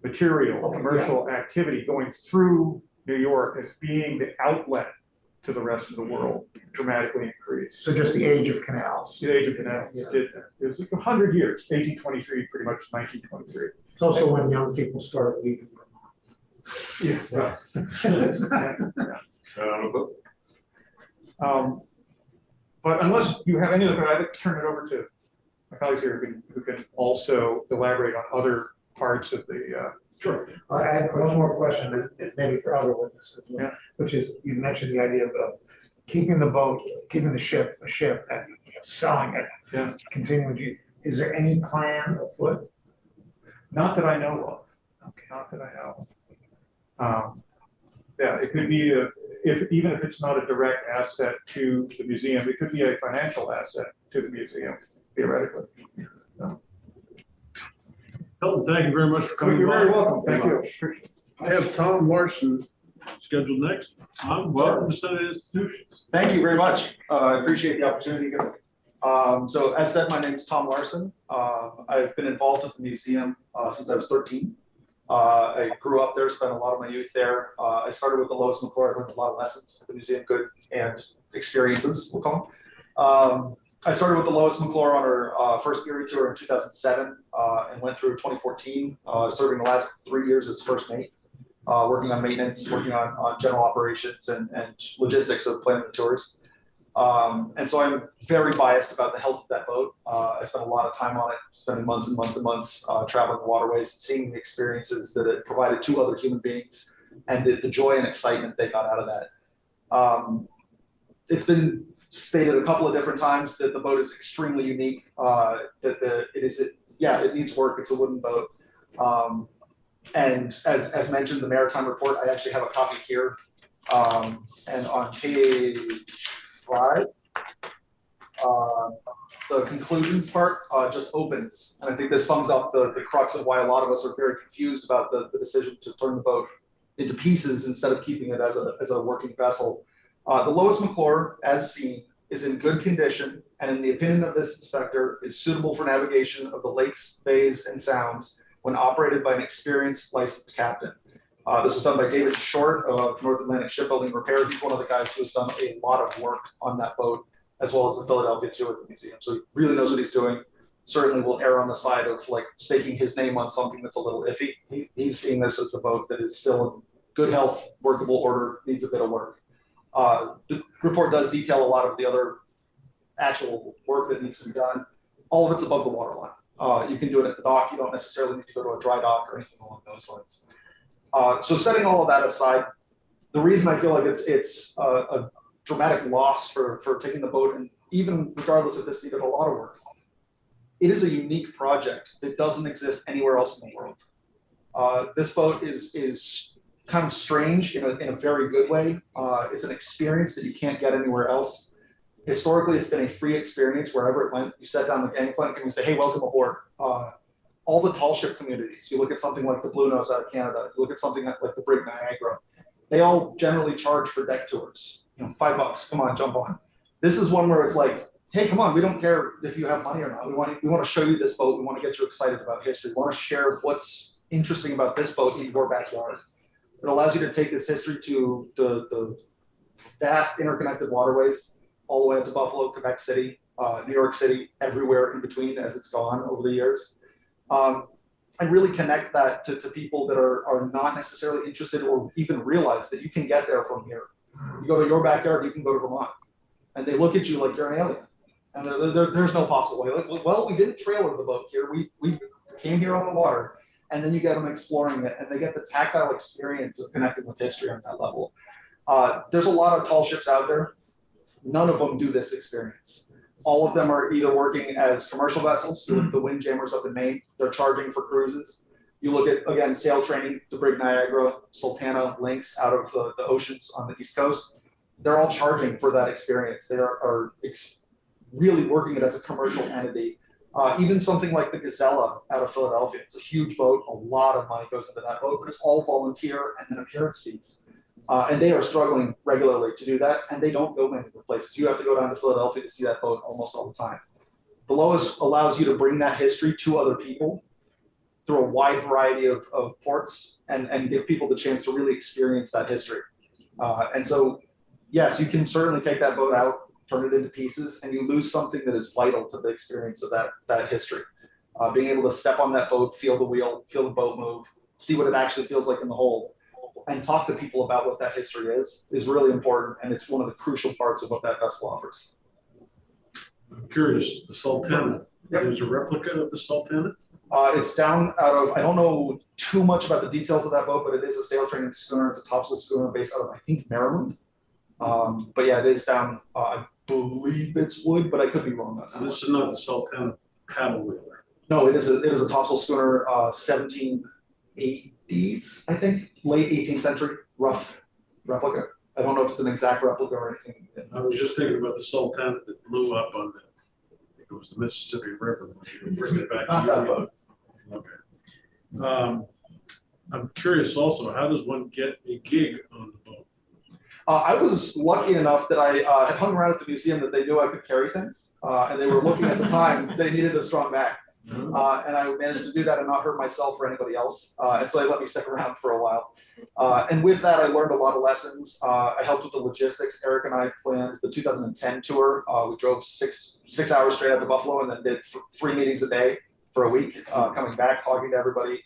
material, commercial activity going through New York as being the outlet to the rest of the world dramatically increased. So just the age of canals. The age of canals did that. It was like 100 years, 1823, pretty much 1923. It's also when young people started leaving Vermont. But unless you have any other, I'd like to turn it over to my colleagues here who can also elaborate on other parts of the. Sure. I have one more question, maybe for other witnesses, which is, you mentioned the idea of keeping the boat, keeping the ship, and selling it. Yeah. Continuing to. Is there any plan afoot? Not that I know of. Okay. Not that I know of. Yeah, it could be even if it's not a direct asset to the museum, it could be a financial asset to the museum, theoretically. Hilton, thank you very much for coming. You're very welcome. Thank you. I have Tom Larson scheduled next. Tom, welcome to Senate Institutions. Thank you very much. I appreciate the opportunity. So as said, my name is Tom Larson. I've been involved with the museum since I was 13. I grew up there, spent a lot of my youth there. I started with the Lois Mcclure. I learned a lot of lessons at the museum, good and experiences, we'll call them. I started with the Lois Mcclure on her first Erie tour in 2007 and went through 2014, serving the last 3 years as first mate, working on maintenance, working on general operations and logistics of planning the tours. And so I'm very biased about the health of that boat. I spent a lot of time on it, spending months and months and months traveling the waterways, seeing the experiences that it provided to other human beings, and the joy and excitement they got out of that. It's been stated a couple of different times that the boat is extremely unique. It needs work. It's a wooden boat. And as mentioned, the Maritime Report, I actually have a copy here. And on page 5, the conclusions part just opens. And I think this sums up the crux of why a lot of us are very confused about the decision to turn the boat into pieces instead of keeping it as a working vessel. The Lois Mcclure, as seen, is in good condition, and in the opinion of this inspector, is suitable for navigation of the lakes, bays, and sounds when operated by an experienced licensed captain. This was done by David Short of North Atlantic Shipbuilding Repair. He's one of the guys who has done a lot of work on that boat, as well as the Philadelphia tour at the museum. So he really knows what he's doing. Certainly will err on the side of like staking his name on something that's a little iffy. He's seeing this as a boat that is still in good health, workable order, needs a bit of work. The report does detail a lot of the other actual work that needs to be done. All of it's above the waterline. You can do it at the dock. You don't necessarily need to go to a dry dock or anything along those lines. So setting all of that aside, the reason I feel like it's a dramatic loss for taking the boat, and even regardless if this needed a lot of work, it is a unique project that doesn't exist anywhere else in the world. This boat is kind of strange in a very good way. It's an experience that you can't get anywhere else. Historically, it's been a free experience wherever it went. You set down the gangplank and we say, hey, welcome aboard. All the tall ship communities, you look at something like the Blue Nose out of Canada, you look at something like the Brig Niagara, they all generally charge for deck tours. $5, come on, jump on. This is one where it's like, hey, come on, we don't care if you have money or not. We want to show you this boat. We want to get you excited about history. We want to share what's interesting about this boat in your backyard. It allows you to take this history to the vast interconnected waterways, all the way up to Buffalo, Quebec City, New York City, everywhere in between as it's gone over the years. And really connect that to people that are not necessarily interested or even realize that you can get there from here. You go to your backyard, you can go to Vermont. And they look at you like you're an alien. And there's no possible way. Like, well, we didn't trailer the boat here. We came here on the water. And then you get them exploring it, and they get the tactile experience of connecting with history on that level. There's a lot of tall ships out there. None of them do this experience. All of them are either working as commercial vessels, the Windjammers up in Maine. They're charging for cruises. You look at, again, sail training, the Brig Niagara, Sultana, Lynx out of the oceans on the East Coast. They're all charging for that experience. They are really working it as a commercial entity. Even something like the Gazella out of Philadelphia. It's a huge boat. A lot of money goes into that boat, but it's all volunteer and then appearance fees. And they are struggling regularly to do that, and they don't go many other places. You have to go down to Philadelphia to see that boat almost all the time. The Lois allows you to bring that history to other people through a wide variety of ports and give people the chance to really experience that history. And so, yes, you can certainly take that boat out, turn it into pieces, and you lose something that is vital to the experience of that history. Being able to step on that boat, feel the wheel, feel the boat move, see what it actually feels like in the hold, and talk to people about what that history is really important, and it's one of the crucial parts of what that vessel offers. I'm curious, the Sultana, there's a replica of the Sultana? It's down out of, I don't know too much about the details of that boat, but it is a sail training schooner. It's a topsail schooner based out of, I think, Maryland. But yeah, it is down, I believe it's wood, but I could be wrong on that. This is not the Sultana paddle wheeler. No, it is a topsail schooner, 1780s, I think, late 18th century, rough replica. I don't know if it's an exact replica or anything. I was just thinking about the Sultana that blew up on the, I think it was the Mississippi River. When you bring it back to your boat. Okay. I'm curious also, how does one get a gig on the boat? I was lucky enough that I had hung around at the museum that they knew I could carry things, and they were looking at the time, they needed a strong back. And I managed to do that and not hurt myself or anybody else. And so they let me stick around for a while. And with that, I learned a lot of lessons. I helped with the logistics. Eric and I planned the 2010 tour. We drove six hours straight out to Buffalo and then did 3 meetings a day for a week, coming back, talking to everybody,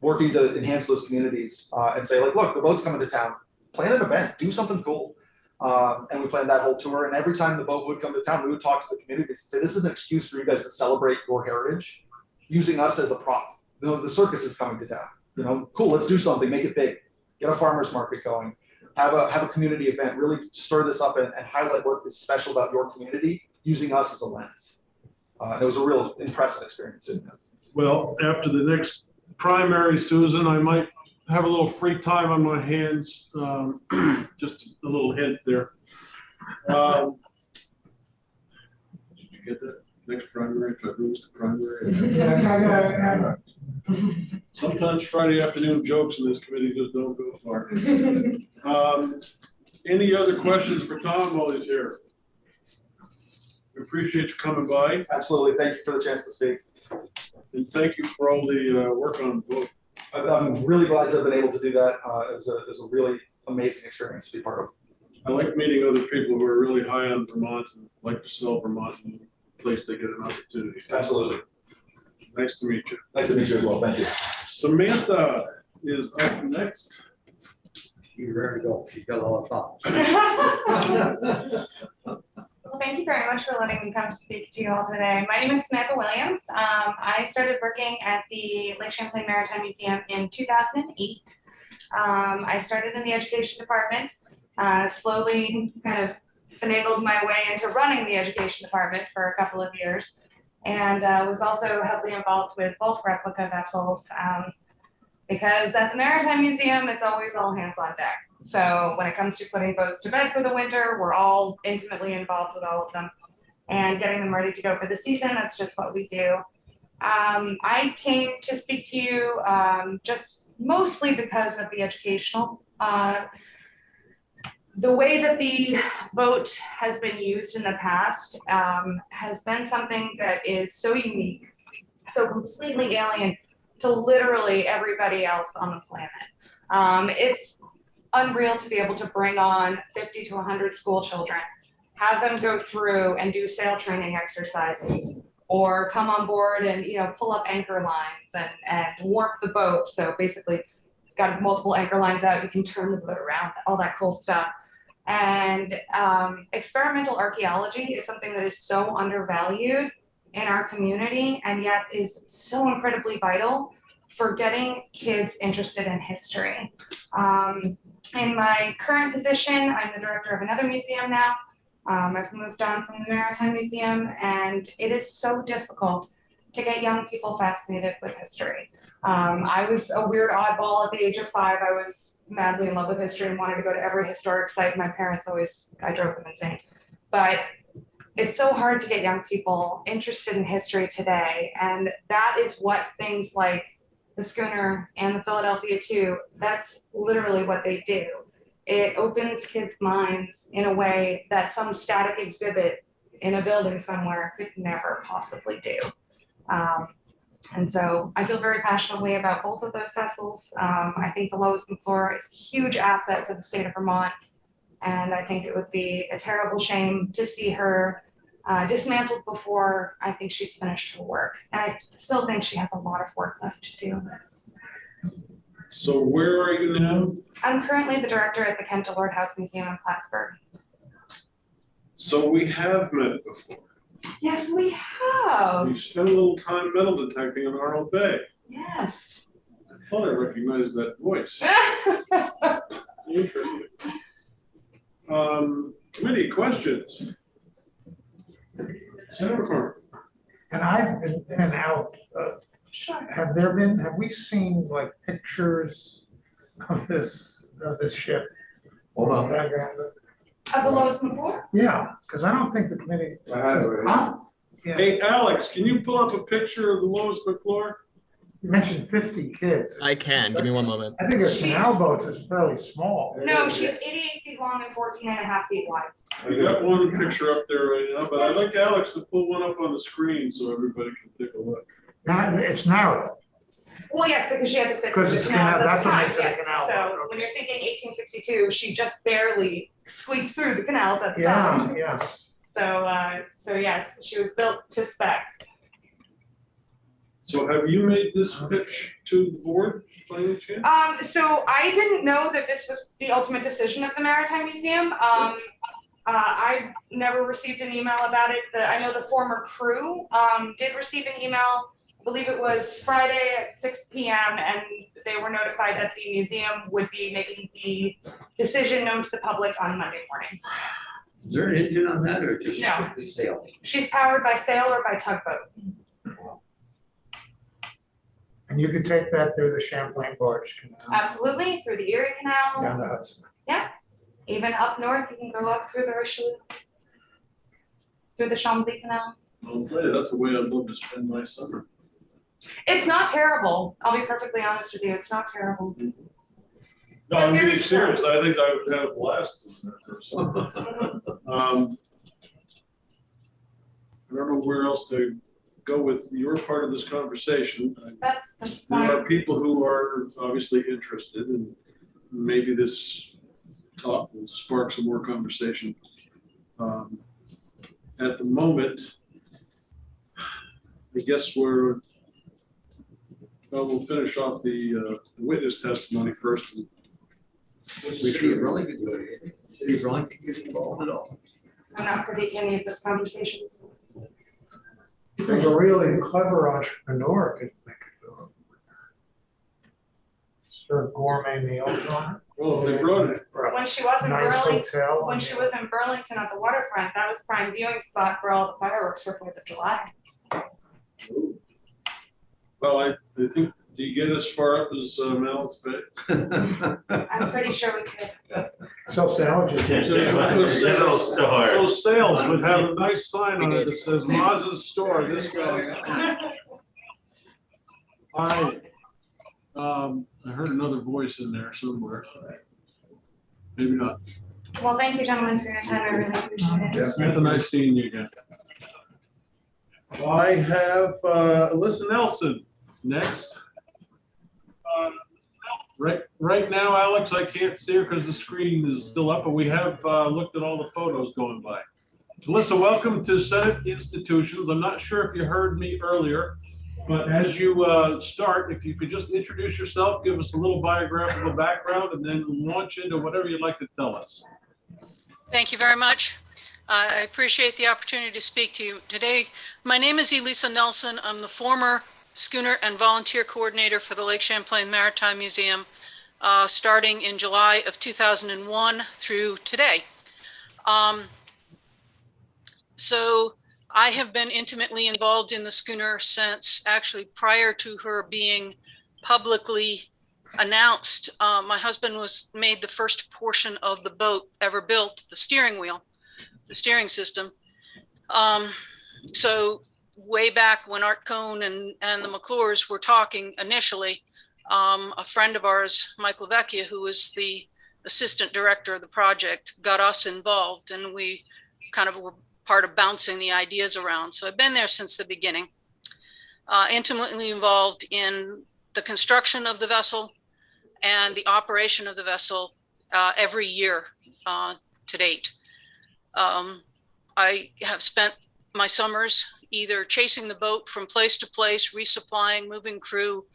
working to enhance those communities and say, like, look, the boat's coming to town. Plan an event, do something cool. And we planned that whole tour. And every time the boat would come to town, we would talk to the community and say, this is an excuse for you guys to celebrate your heritage using us as a prop. The circus is coming to town. Cool, let's do something, make it big. Get a farmer's market going. Have a community event, really stir this up and highlight what is special about your community using us as a lens. It was a real impressive experience. Well, after the next primary, Susan, I might have a little free time on my hands. Just a little hint there. Did you get that? Next primary, if I lose the primary. Sometimes Friday afternoon jokes in this committee just don't go far. Any other questions for Tom while he's here? We appreciate you coming by. Absolutely. Thank you for the chance to speak. And thank you for all the work on the book. I'm really glad to have been able to do that. It was a really amazing experience to be part of. I like meeting other people who are really high on Vermont and like to sell Vermont in a place they get an opportunity. Absolutely. Nice to meet you. Nice to meet you as well. Thank you. Samantha is up next. She's ready to go. She's got a lot of thoughts. Well, thank you very much for letting me come to speak to you all today. My name is Samantha Williams. I started working at the Lake Champlain Maritime Museum in 2008. I started in the education department, slowly kind of finagled my way into running the education department for a couple of years, and was also heavily involved with both replica vessels because at the Maritime Museum, it's always all hands on deck. So when it comes to putting boats to bed for the winter, we're all intimately involved with all of them and getting them ready to go for the season. That's just what we do. I came to speak to you just mostly because of the educational. The way that the boat has been used in the past has been something that is so unique, so completely alien to literally everybody else on the planet. It's unreal to be able to bring on 50 to 100 school children, have them go through and do sail training exercises, or come on board and pull up anchor lines and warp the boat. So basically, you've got multiple anchor lines out, you can turn the boat around, all that cool stuff. And experimental archaeology is something that is so undervalued in our community, and yet is so incredibly vital for getting kids interested in history. In my current position, I'm the director of another museum now. I've moved on from the Maritime Museum, and it is so difficult to get young people fascinated with history. I was a weird oddball at the age of 5. I was madly in love with history and wanted to go to every historic site. My parents I drove them insane. But it's so hard to get young people interested in history today, and that is what things like the schooner and the Philadelphia 2, that's literally what they do. It opens kids' minds in a way that some static exhibit in a building somewhere could never possibly do. And so I feel very passionately about both of those vessels. I think the Lois Mcclure is a huge asset for the state of Vermont, and I think it would be a terrible shame to see her dismantled before I think she's finished her work. And I still think she has a lot of work left to do. So where are you now? I'm currently the director at the Kent Delord House Museum in Plattsburgh. So we have met before. Yes, we have. We spent a little time metal detecting in Arnold Bay. Yes. I thought I recognized that voice. Interesting. Committee questions? Senator Farmer. And I've been in and out. Sure. Have we seen like pictures of this ship? Hold on. Of the Lois Mcclure? Yeah, because I don't think the committee. Yeah. Hey, Alex, can you pull up a picture of the Lois Mcclure? You mentioned 50 kids. I can. Give me one moment. I think a canal boat is fairly small. No, she's 88 feet long and 14.5 feet wide. I got one picture up there right now, but I'd like Alex to pull one up on the screen so everybody can take a look. Now, it's narrow. Well, yes, because she had to fit Because through it's the a canal, canals at that's the what time, makes it a yes. canal. So when you're thinking 1862, she just barely squeaked through the canals at the time. Yeah. So yes, she was built to spec. So So have you made this pitch to the board by any chance? So I didn't know that this was the ultimate decision of the Maritime Museum. I never received an email about it. I know the former crew did receive an email. I believe it was Friday at 6 p.m. and they were notified that the museum would be making the decision known to the public on Monday morning. Is there an engine on that or just No. strictly sails? She's powered by sail or by tugboat. And you can take that through the Champlain Barge Canal. Absolutely, through the Erie Canal. Down the Hudson. Yeah, even up north, you can go up through the Richelieu, through the Chambly Canal. I'll tell you, that's a way I'd love to spend my summer. It's not terrible. I'll be perfectly honest with you. It's not terrible. No, I'm being serious. I think I would have a blast in that. I don't know where else to go with your part of this conversation. That's There fine. are people who are obviously interested, and maybe this talk will spark some more conversation. At the moment, I guess we'll finish off the witness testimony first. What's the city of Burlington doing? City of Burlington get involved at all? I'm not privy to any of those conversations. If a really clever entrepreneur could make it go. Serve gourmet meals on it. Well, they brought it. For a When she was in nice Burlington, hotel. when she was in Burlington at the waterfront, that was prime viewing spot for all the fireworks for 4th of July. Well, I think, do you get as far up as Mallett's Bay? I'm pretty sure we could. Sell sandwiches. Those sales would have a nice sign on it that says Maz's store, this guy. All right. I heard another voice in there somewhere. Maybe not. Well, thank you, gentlemen, for your time. I really appreciate it. Samantha, nice seeing you again. I have Alyssa Nelson next. Right now, Alex, I can't see her because the screen is still up, but we have looked at all the photos going by. Alyssa, welcome to Senate Institutions. I'm not sure if you heard me earlier, but as you start, if you could just introduce yourself, give us a little biographical background, and then launch into whatever you'd like to tell us. Thank you very much. I appreciate the opportunity to speak to you today. My name is Elisa Nelson. I'm the former schooner and volunteer coordinator for the Lake Champlain Maritime Museum, starting in July of 2001 through today. So I have been intimately involved in the schooner since actually prior to her being publicly announced. My husband made the first portion of the boat ever built, the steering wheel, the steering system. So way back when Art Cohn and the Mcclures were talking initially, a friend of ours, Michael Vecchia, who was the assistant director of the project, got us involved, and we kind of were part of bouncing the ideas around. So I've been there since the beginning, intimately involved in the construction of the vessel and the operation of the vessel every year to date. I have spent my summers either chasing the boat from place to place, resupplying, moving crew,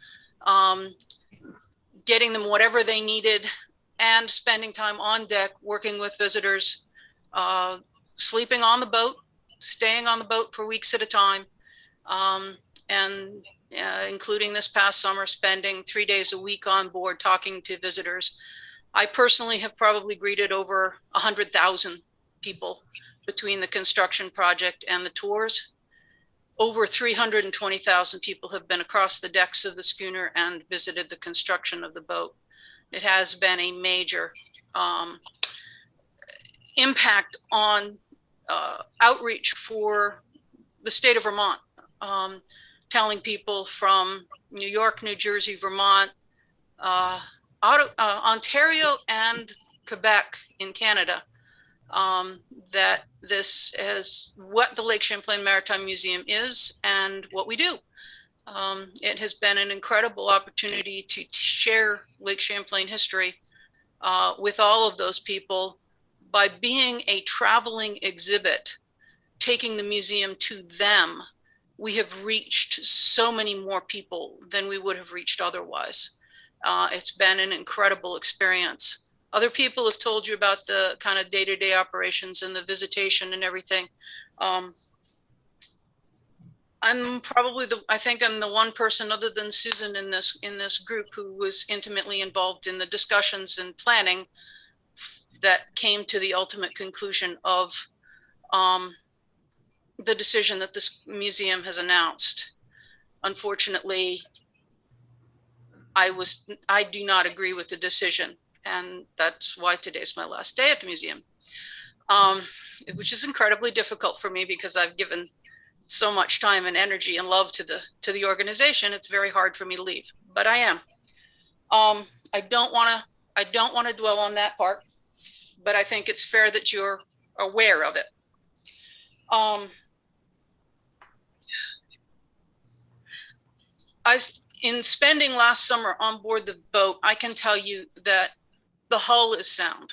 getting them whatever they needed, and spending time on deck working with visitors, sleeping on the boat, staying on the boat for weeks at a time, and including this past summer, spending 3 days a week on board talking to visitors. I personally have probably greeted over 100,000 people between the construction project and the tours. Over 320,000 people have been across the decks of the schooner and visited the construction of the boat. It has been a major impact on outreach for the state of Vermont, telling people from New York, New Jersey, Vermont, Ontario, and Quebec in Canada, that this is what the Lake Champlain Maritime Museum is and what we do. It has been an incredible opportunity to share Lake Champlain history with all of those people by being a traveling exhibit, taking the museum to them, we have reached so many more people than we would have reached otherwise. It's been an incredible experience. Other people have told you about the kind of day-to-day operations and the visitation and everything. I'm probably I think I'm the one person other than Susan in this group who was intimately involved in the discussions and planning that came to the ultimate conclusion of the decision that this museum has announced. Unfortunately, I do not agree with the decision, and that's why today's my last day at the museum, which is incredibly difficult for me because I've given so much time and energy and love to the organization. It's very hard for me to leave, but I am. I don't want to dwell on that part, but I think it's fair that you're aware of it. In spending last summer on board the boat, I can tell you that the hull is sound.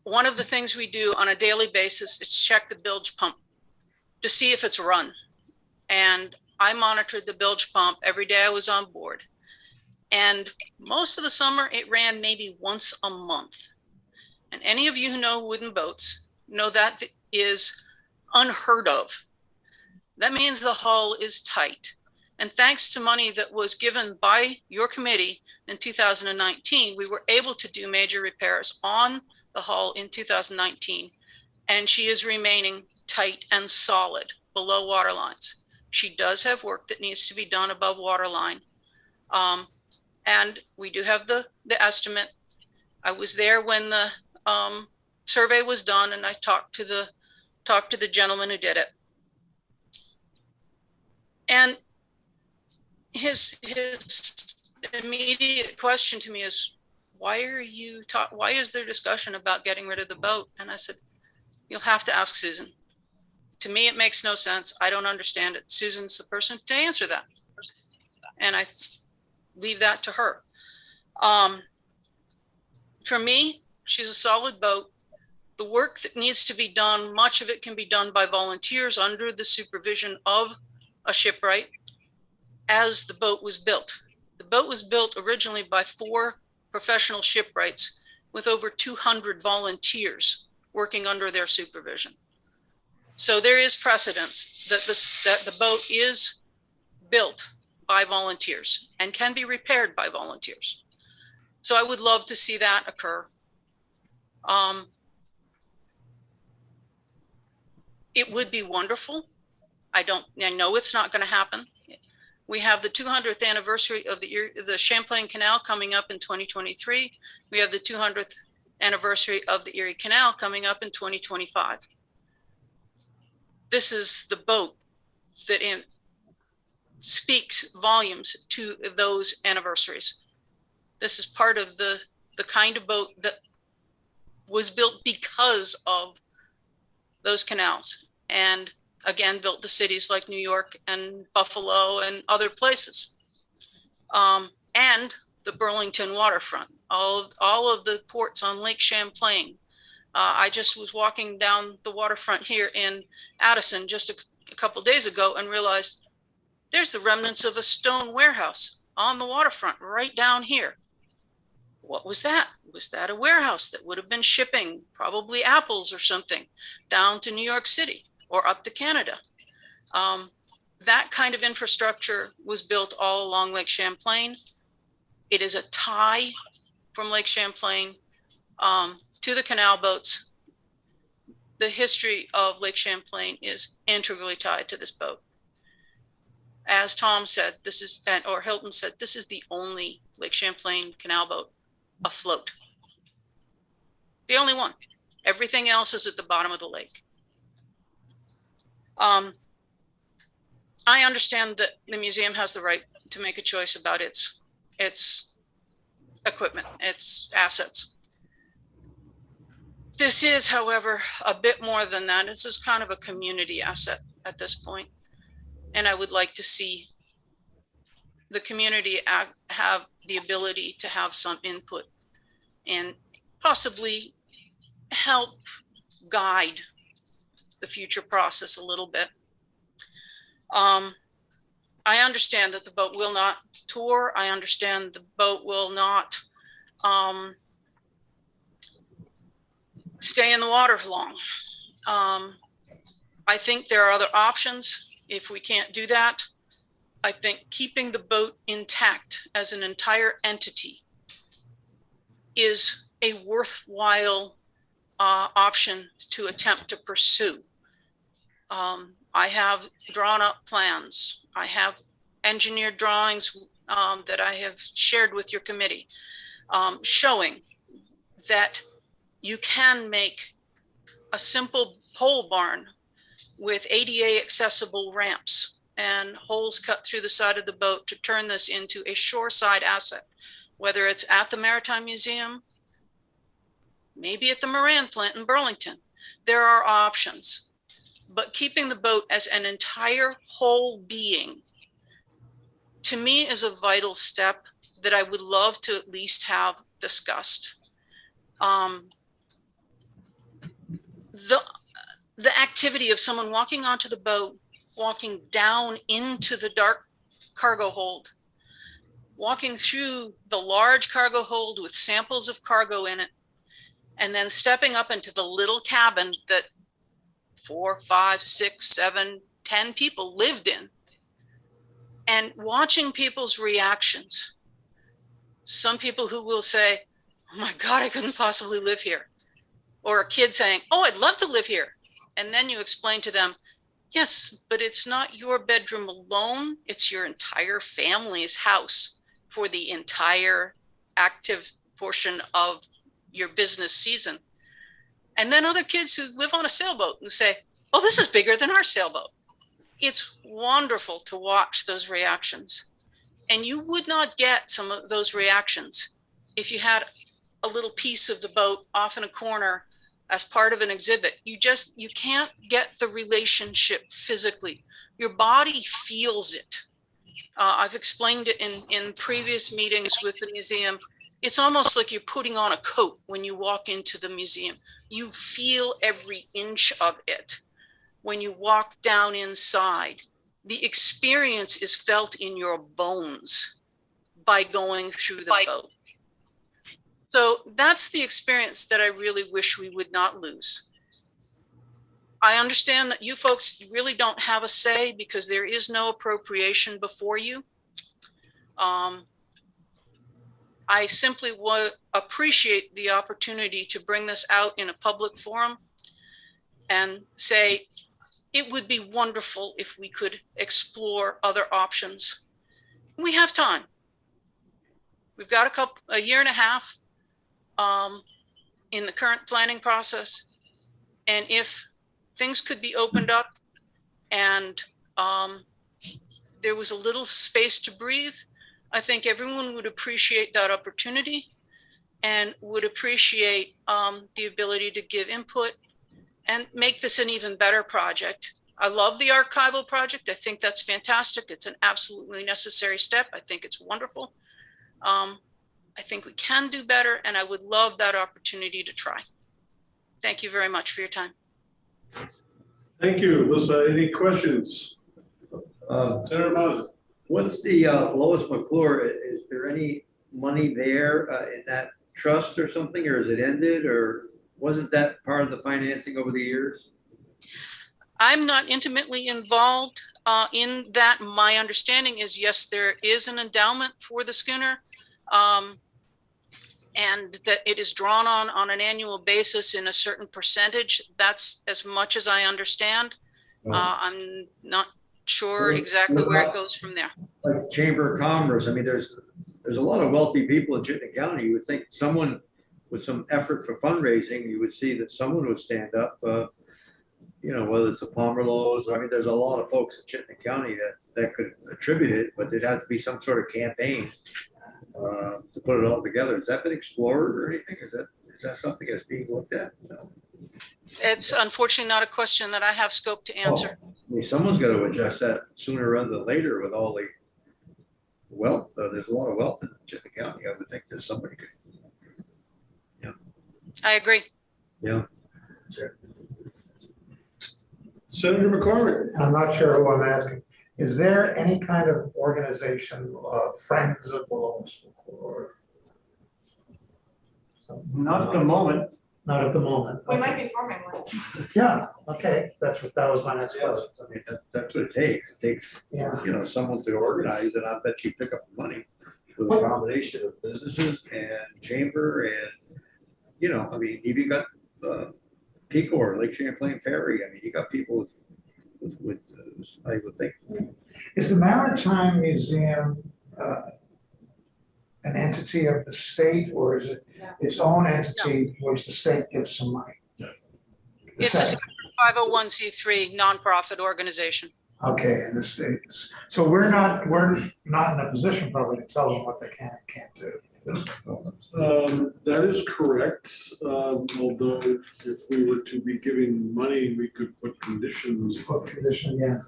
One of the things we do on a daily basis is check the bilge pump to see if it's run. And I monitored the bilge pump every day I was on board. And most of the summer, it ran maybe once a month. And any of you who know wooden boats know that is unheard of. That means the hull is tight. And thanks to money that was given by your committee in 2019, we were able to do major repairs on the hull in 2019. And she is remaining tight and solid below water lines. She does have work that needs to be done above waterline. And we do have the estimate. I was there when the survey was done, and I talked to the gentleman who did it. And his immediate question to me is, why is there discussion about getting rid of the boat? And I said, you'll have to ask Susan. To me, it makes no sense. I don't understand it. Susan's the person to answer that. And I leave that to her. For me, she's a solid boat. The work that needs to be done, much of it can be done by volunteers under the supervision of a shipwright as the boat was built. The boat was built originally by 4 professional shipwrights with over 200 volunteers working under their supervision. So there is precedence that the boat is built by volunteers and can be repaired by volunteers. So I would love to see that occur. It would be wonderful. I know it's not going to happen. We have the 200th anniversary of the Champlain Canal coming up in 2023. We have the 200th anniversary of the Erie Canal coming up in 2025. This is the boat that speaks volumes to those anniversaries. This is part of the kind of boat that was built because of those canals, and again, built the cities like New York and Buffalo and other places. And the Burlington waterfront, all of the ports on Lake Champlain. I just was walking down the waterfront here in Addison just a couple days ago and realized there's the remnants of a stone warehouse on the waterfront right down here. What was that? Was that a warehouse that would have been shipping probably apples or something down to New York City or up to Canada? That kind of infrastructure was built all along Lake Champlain. It is a tie from Lake Champlain to the canal boats. The history of Lake Champlain is integrally tied to this boat. As Tom said, or Hilton said, this is the only Lake Champlain canal boat afloat. The only one. Everything else is at the bottom of the lake. I understand that the museum has the right to make a choice about its equipment, its assets. This is, however, a bit more than that. This is kind of a community asset at this point. And I would like to see the community have the ability to have some input and possibly help guide the future process a little bit. I understand that the boat will not tour. I understand the boat will not stay in the water for long. I think there are other options if we can't do that. I think keeping the boat intact as an entire entity is a worthwhile option to attempt to pursue. I have drawn up plans. I have engineered drawings that I have shared with your committee showing that you can make a simple pole barn with ADA accessible ramps and holes cut through the side of the boat to turn this into a shoreside asset, whether it's at the Maritime Museum, maybe at the Moran plant in Burlington. There are options, but keeping the boat as an entire whole being, to me, is a vital step that I would love to at least have discussed. The activity of someone walking onto the boat, walking down into the dark cargo hold, walking through the large cargo hold with samples of cargo in it, and then stepping up into the little cabin that 4, 5, 6, 7, 10 people lived in, and watching people's reactions. Some people who will say, "Oh my God, I couldn't possibly live here." Or a kid saying, "Oh, I'd love to live here." And then you explain to them, yes, but it's not your bedroom alone. It's your entire family's house for the entire active portion of your business season. And then other kids who live on a sailboat who say, "Oh, this is bigger than our sailboat." It's wonderful to watch those reactions. And you would not get some of those reactions if you had a little piece of the boat off in a corner as part of an exhibit. You can't get the relationship physically. Your body feels it. I've explained it in previous meetings with the museum. It's almost like you're putting on a coat when you walk into the museum. You feel every inch of it. When you walk down inside, the experience is felt in your bones by going through the boat. So that's the experience that I really wish we would not lose. I understand that you folks really don't have a say because there is no appropriation before you. I simply appreciate the opportunity to bring this out in a public forum and say it would be wonderful if we could explore other options. We have time. We've got a year and a half in the current planning process. And if things could be opened up and there was a little space to breathe, I think everyone would appreciate that opportunity and would appreciate the ability to give input and make this an even better project. I love the archival project. I think that's fantastic. It's an absolutely necessary step. I think it's wonderful. I think we can do better, and I would love that opportunity to try. Thank you very much for your time. Thank you. Alyssa, any questions? Senator Moses. What's the Lois Mcclure? Is there any money there in that trust or something, or is it ended, or wasn't that part of the financing over the years? I'm not intimately involved in that. My understanding is, yes, there is an endowment for the schooner. And that it is drawn on an annual basis in a certain percentage. That's as much as I understand. I'm not sure exactly where it goes from there. Like the Chamber of Commerce, I mean, there's a lot of wealthy people in Chittenden County. You would think someone with some effort for fundraising, you would see that someone would stand up, you know, whether it's the Pomerlows, I mean, there's a lot of folks in Chittenden County that could attribute it, but there'd have to be some sort of campaign to put it all together. Has that been explored or anything? Is that something that's being looked at? No. It's unfortunately not a question that I have scope to answer. I mean, someone's got to address that sooner rather than later with all the wealth. There's a lot of wealth in Chittenden County. I would think that somebody could. Yeah. I agree. Yeah. Senator McCormick. I'm not sure who I'm asking. Is there any kind of organization, Friends of the Lois Mcclure? Not at the moment. Not at the moment. We Okay. might be forming one. Yeah, okay, that was my next question. I mean, that's what it takes. It takes, Yeah. you know, someone to organize, and I bet you pick up the money with a combination of businesses and chamber and, you know, I mean, even got Pecor, Lake Champlain Ferry. I mean, you got people with I would think. Is the Maritime Museum an entity of the state, or is it its own entity which the state gives some money? It's a 501c3 nonprofit organization. Okay, in the states. So we're not in a position probably to tell them what they can and can't do. That is correct. Although if we were to be giving money, we could put conditions. What condition, yeah.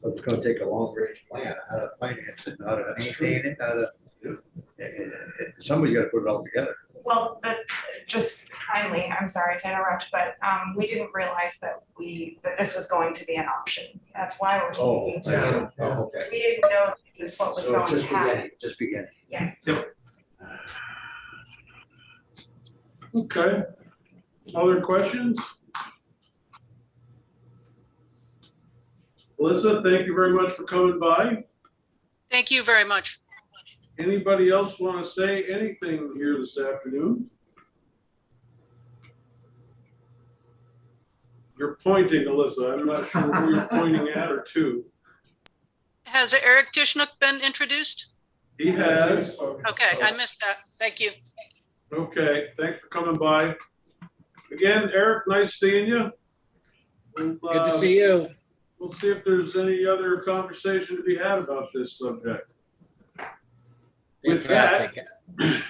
It's gonna take a long range plan, how to finance it, how to maintain it, how to, somebody's gotta put it all together. Well, just kindly, I'm sorry to interrupt, but we didn't realize that this was going to be an option. That's why we're Oh, speaking to you. oh, okay. We didn't know this is what was So it's going to just happen. beginning, just beginning. Yes. Okay. Other questions? Melissa, thank you very much for coming by. Thank you very much. Anybody else want to say anything here this afternoon? You're pointing, Alyssa. I'm not sure who you're pointing at or to. Has Eric Tischenhoek been introduced? He has. Okay, I missed that. Thank you. Okay, thanks for coming by. Again, Eric, nice seeing you. Good to see you. We'll see if there's any other conversation to be had about this subject. With that, Fantastic.